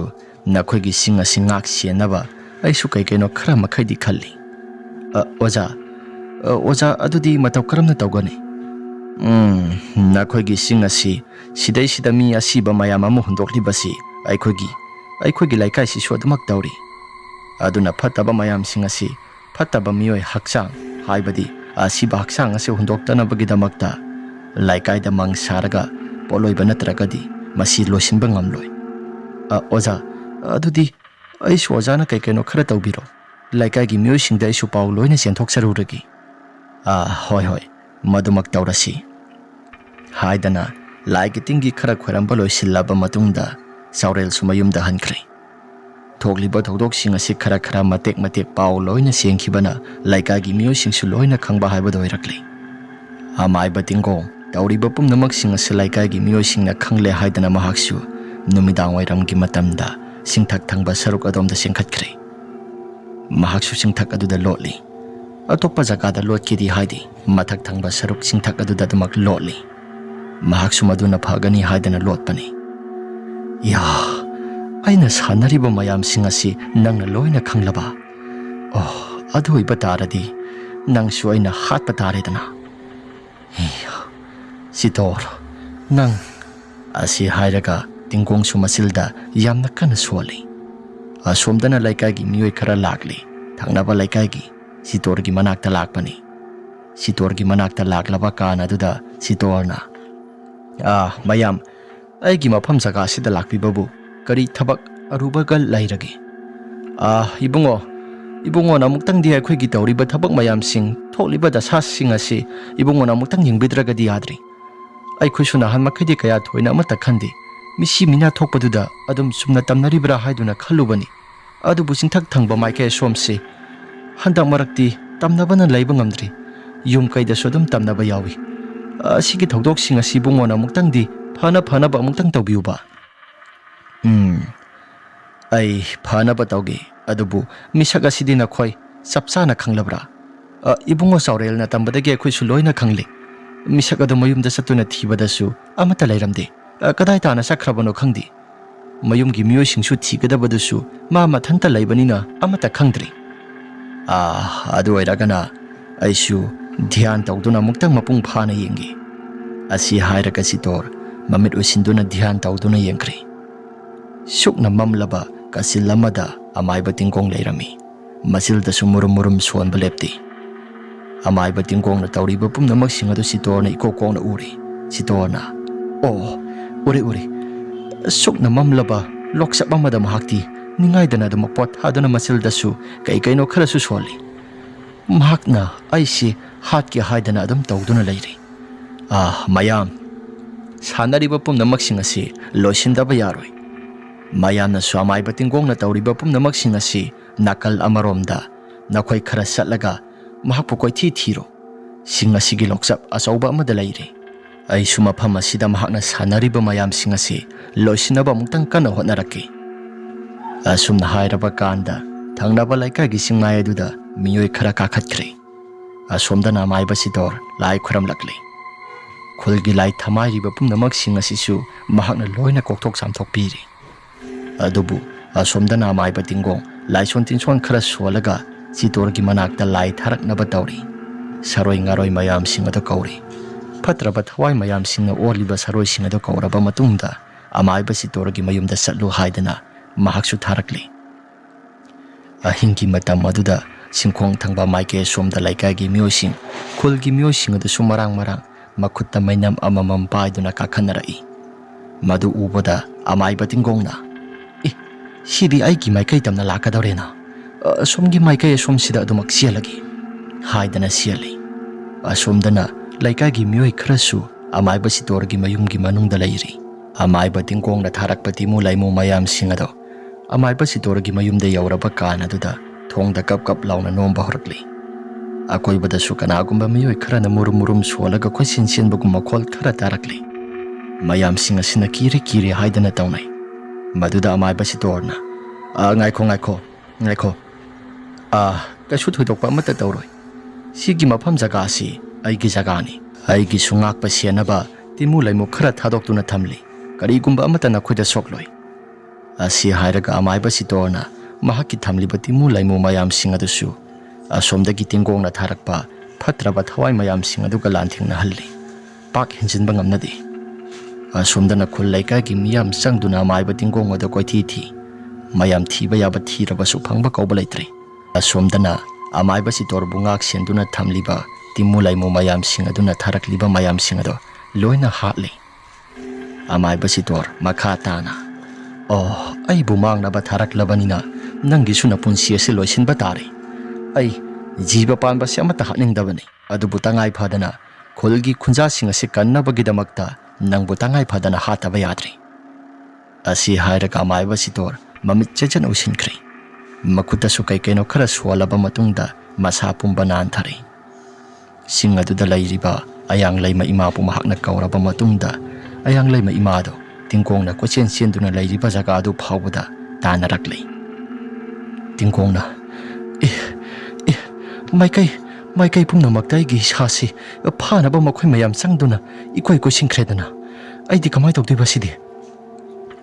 nakhoigi sing asi ngak sienaba aisu kai kaino khara makhaidi khalli oza adudi mataw karamna tawgani nakhoigi sing asi sidai sidami asiba mayam amu hundoklibasi aikhoigi laikai si sodumak tawri aduna phataba mayam sing asi phataba miyoi hakchang haibadi asiba hakchang ase hundoktana bagidamakta laikai da mang saraga poloiba natragadi masi losinba ngamloi oza adudi aisu ozana kai kaino khara tawbiro laikai gi miyoi singda aisu paw loina senthok saruragi hoi madumak tawrasi haidana laigi tingi khara khoramba loisilaba matungda saurel sumayumda hankre thokliba thodok sing asi khara matek paw loina sengkhibana laikai gi miyoi singsu loina khangba haibado irakle amai batingo tawriba pumnamak sing asi laikai gi miyoi singna khangle haidana mahaksu numidang wairam gi matamda singthak thangba saruk adomda sengkhatkre mahaksu singthak aduda lotli atopa jagada lotkidi haidi mathak thangba saruk singthak aduda damak lotli mahaksu maduna phagani haidana lotpani ya aina sanariba mayam sing asi nangna loina khanglaba adoi bataradi nangsu aina hatpa taredana sitor nang asi hairaga tingkong sumasilda yamna kana swali asomdana laikai gi miyoi khara lakli thangnaba laikai gi sitor gi manakta lakpani sitor gi manakta laklaba kana duda sitorna mayam ai gi mafam jaga sida lakpi babu kari thabak aruba gal lairage ibungo na muktang di akhoi gi tawriba thabak mayam sing tholiba da sa sing asi ibungo na muktang yingbidraga di adri ai khusuna han makhidi kaya thoina amata khandi misi mina thokpaduda adum sumna tamnaribra haiduna khalubani adubu singthak thangba maike somse handak marakti tamnabana leiba ngamdri yum kaida sodum tamnaba yawi asigi thodok sing asi bungona muktang di phana ba muktang tawbiuba ai phana ba tawge adubu misaga sidina khoi sapsana khanglabra ibungo saurel na tambadage khoi su loina khangle misaga do mayum da satuna thibada su amata leiramde kadai tana sakrabano khangdi mayum gi miyoi singsu thigadabadu su ma mathanta leibanina amata khangdri adu oiragana aisu dhyan tawduna muktang mapung phana yengi asi hairaga sitor mamit usinduna dhyan tawduna yengkri sukna mamlaba kasilamada amaiba tingkong leirami masilda sumurum suanba lepti amaiba tingkong na tawriba pumnamak singadu sitorna ikokong na uri sitorna uri sukna mamlaba loksak amada mahakti ningaidana da mapot haduna masilda su kaino khara su soli mahakna aisi hatki haidana adum tawduna leiri mayam sanariba pumnamak sing asi loisindaba yaroi mayamna swamai batingkong na tawriba pumnamak sing asi nakal amaromda nakhoi khara satlaga mahakpu koi thiro sing asigi loksak asauba amada leiri ai sumafam asida mahakna sanariba mayam sing asi loisinaba muktang kana hotnaraki asumna hairaba kanda thangnaba laikai gi singmai aduda miyoi khara kakhatkre asomdana maiba sidor lai khuram lakli khulgi lai thamai riba pumnamak sing asi su mahakna loina kokthok samthok piri adubu asomdana maiba tingong lai son tinson khara swalaga sitor gi manakta lai tharaknaba tawri saroi ngaroi mayam sing ado kauri fatraba thawai mayam sing na oliba saroi sing ado kauraba matungda amaiba sitor gi mayumda satlu haidana mahaksu tharakli ahingki matam aduda singkhong thangba maike somda laikai gi miyosing khul gi miyosing adu sumarang makhutta mainam amamam paiduna kakhannarai madu ubada amaiba tingongna sidi ai gi maikai tamna lakadorena somgi maikai somsida adumak sialagi haidana siali asomdana laikai gi miyoi khrasu amaiba sitor gi mayum gi manungda leiri amaiba tingkong na tharakpati mu laimu mayam singado amaiba sitor gi mayum da yauraba kana duda thongda kap kap launa nomba horakli. Akoibadasu kanagumba miyoi kharana murum murum sualaga koisin sinbagum makhol khara tarakli. Mayamsing asina kiri kiri haidana taunai. Maduda amaiba si torna. Ngaiko. Kasu thudokpa amata tauroi. Sigi mafam jaga asi aigi jagani. Aigi sungakpa sianaba timu laimu khara thadokuna thamli. Karigumba amata nakhuida sokloi. Asi hairaga amaiba si torna mahaki thamliba timu laimu mayamsing adusu asomdagi tingkongna tharakpa phatraba thawai mayamsing aduga lanthingna halli. Pak hinjinba ngamnadi. Asomdana khul laikagi miyam changduna amaiba tingkong adu koithi thi. Mayam thiba yaba thiraba su phangba kauba leitre. Asomdana amaiba si torbu ngak senduna thamliba timu laimu mayamsing aduna tharakliba mayamsing adu loina hatli. Amaiba si tor makha tana. Ai bumang na batharak labanina nangi suna punsi ase loisin batari. Ai jiba panba si amata haning dabani. Adu butangai phadana khulgi khunja singa se kanna bagidamakta nang butangai phadana hataba yadri. Asi hairaga amaiba si tor mamit chejan usinkri. Makuta su kai kaino khara swalaba matungda masa pumba nan thari. Sing aduda lairiba ayang laima ima pumahakna kauraba matungda ayang laima imado tingkong na kochen senduna lairiba jaga adu phawda tanarakli. Tingkong na maikai pumnamakta igi sasi phanaba makhoi mayam changduna ikoi ko singkhredana aidi kamai tokdiba sidi.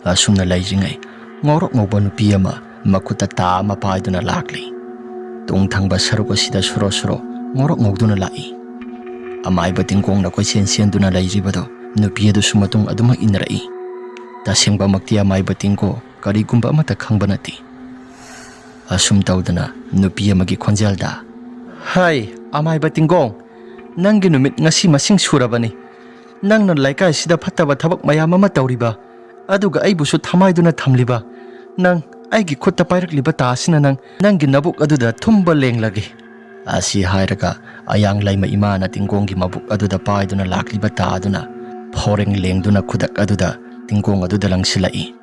Asumna lairingai ngorok ngoba nupi ama makuta ta ama paiduna lakli. Tungthangba saruko sida suro ngorok ngogduna lai. Amaiba tingkong na kochen senduna lairibado nupi adu sumatung aduma inrai. Tasingba makti amaiba tingko karigumba amata khangba nati. Asum taudana nupi amagi khonjalda. Hai amaiba tingkong nangi numit ngasi masing surabani. Nangna laikai sida phattaba thabak mayam ama tauriba aduga aibusu thamaiduna thamliba nang aigi khutta pairakliba tasina nangi nabuk aduda thumba lenglagi. Asi hairaga ayang laima imana tingkonggi mabuk aduda paiduna lakliba ta aduna phoreng lengduna khudak aduda tingkong aduda langsilai.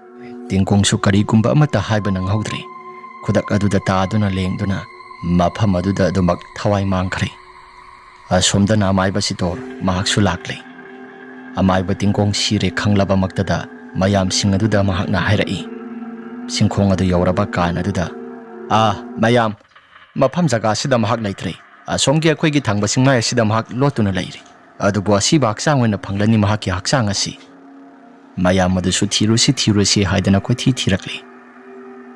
Tingkong su karigumba amata haiba nang haudri. Khudak aduda ta aduna lengduna mafam aduda adumak thawai mangkhri. Asomdana amaiba si tor mahak su lakli. Amaiba tingkong sire khanglaba maktada mayam sing aduda mahakna hairai. Singkhong adu yauraba kan aduda mayam mafam jaga sida mahak leitre. Asomgi akhoi thangba singmai sida mahak lotuna leiri. Adubu asiba haksang wena phanglani mahaki haksang asi. Mayam adu su thirusi haidana koi thirakli.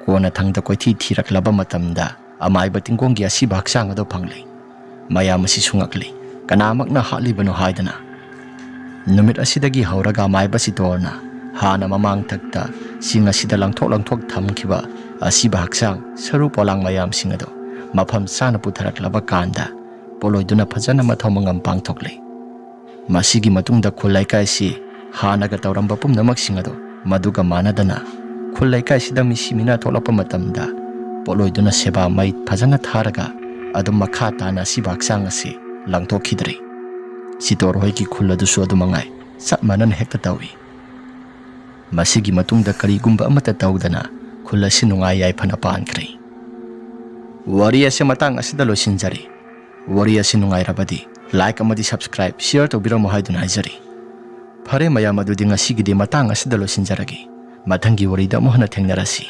Kona thangda koi thiraklaba matamda amaiba tingkonggi asiba haksang adu phanglei. Mayam asi sungakli kanamakna halibano haidana. Numit asidagi hauraga amaiba si torna hana mamang takta singa sida langthok thamkiba asiba haksang saru polang mayam singado mafam sana putharaklaba kanda poloiduna phajana mathomangam pangthokle. Masigi matungda khulaikai si hanaga tauramba pumnamak singado maduga manadana khulaikai sida misimina tholapa matamda poloiduna seba mai phajana tharaga adum makha tana asiba haksang ase langthokhidri. Sitor hoiki khuladu su adumangai sapmanan hekta tawi. Masigi matungda karigumba amata taudana khulasi nungai yaifana pankri. Wari ase matang asida losinjari. Wari ase nungai rabadi like amadi subscribe share tobiramo haiduna haijari. Phare mayam adudi ngasigidi matang asida losinjaragi. Mathangi warida mohana thengnarasi.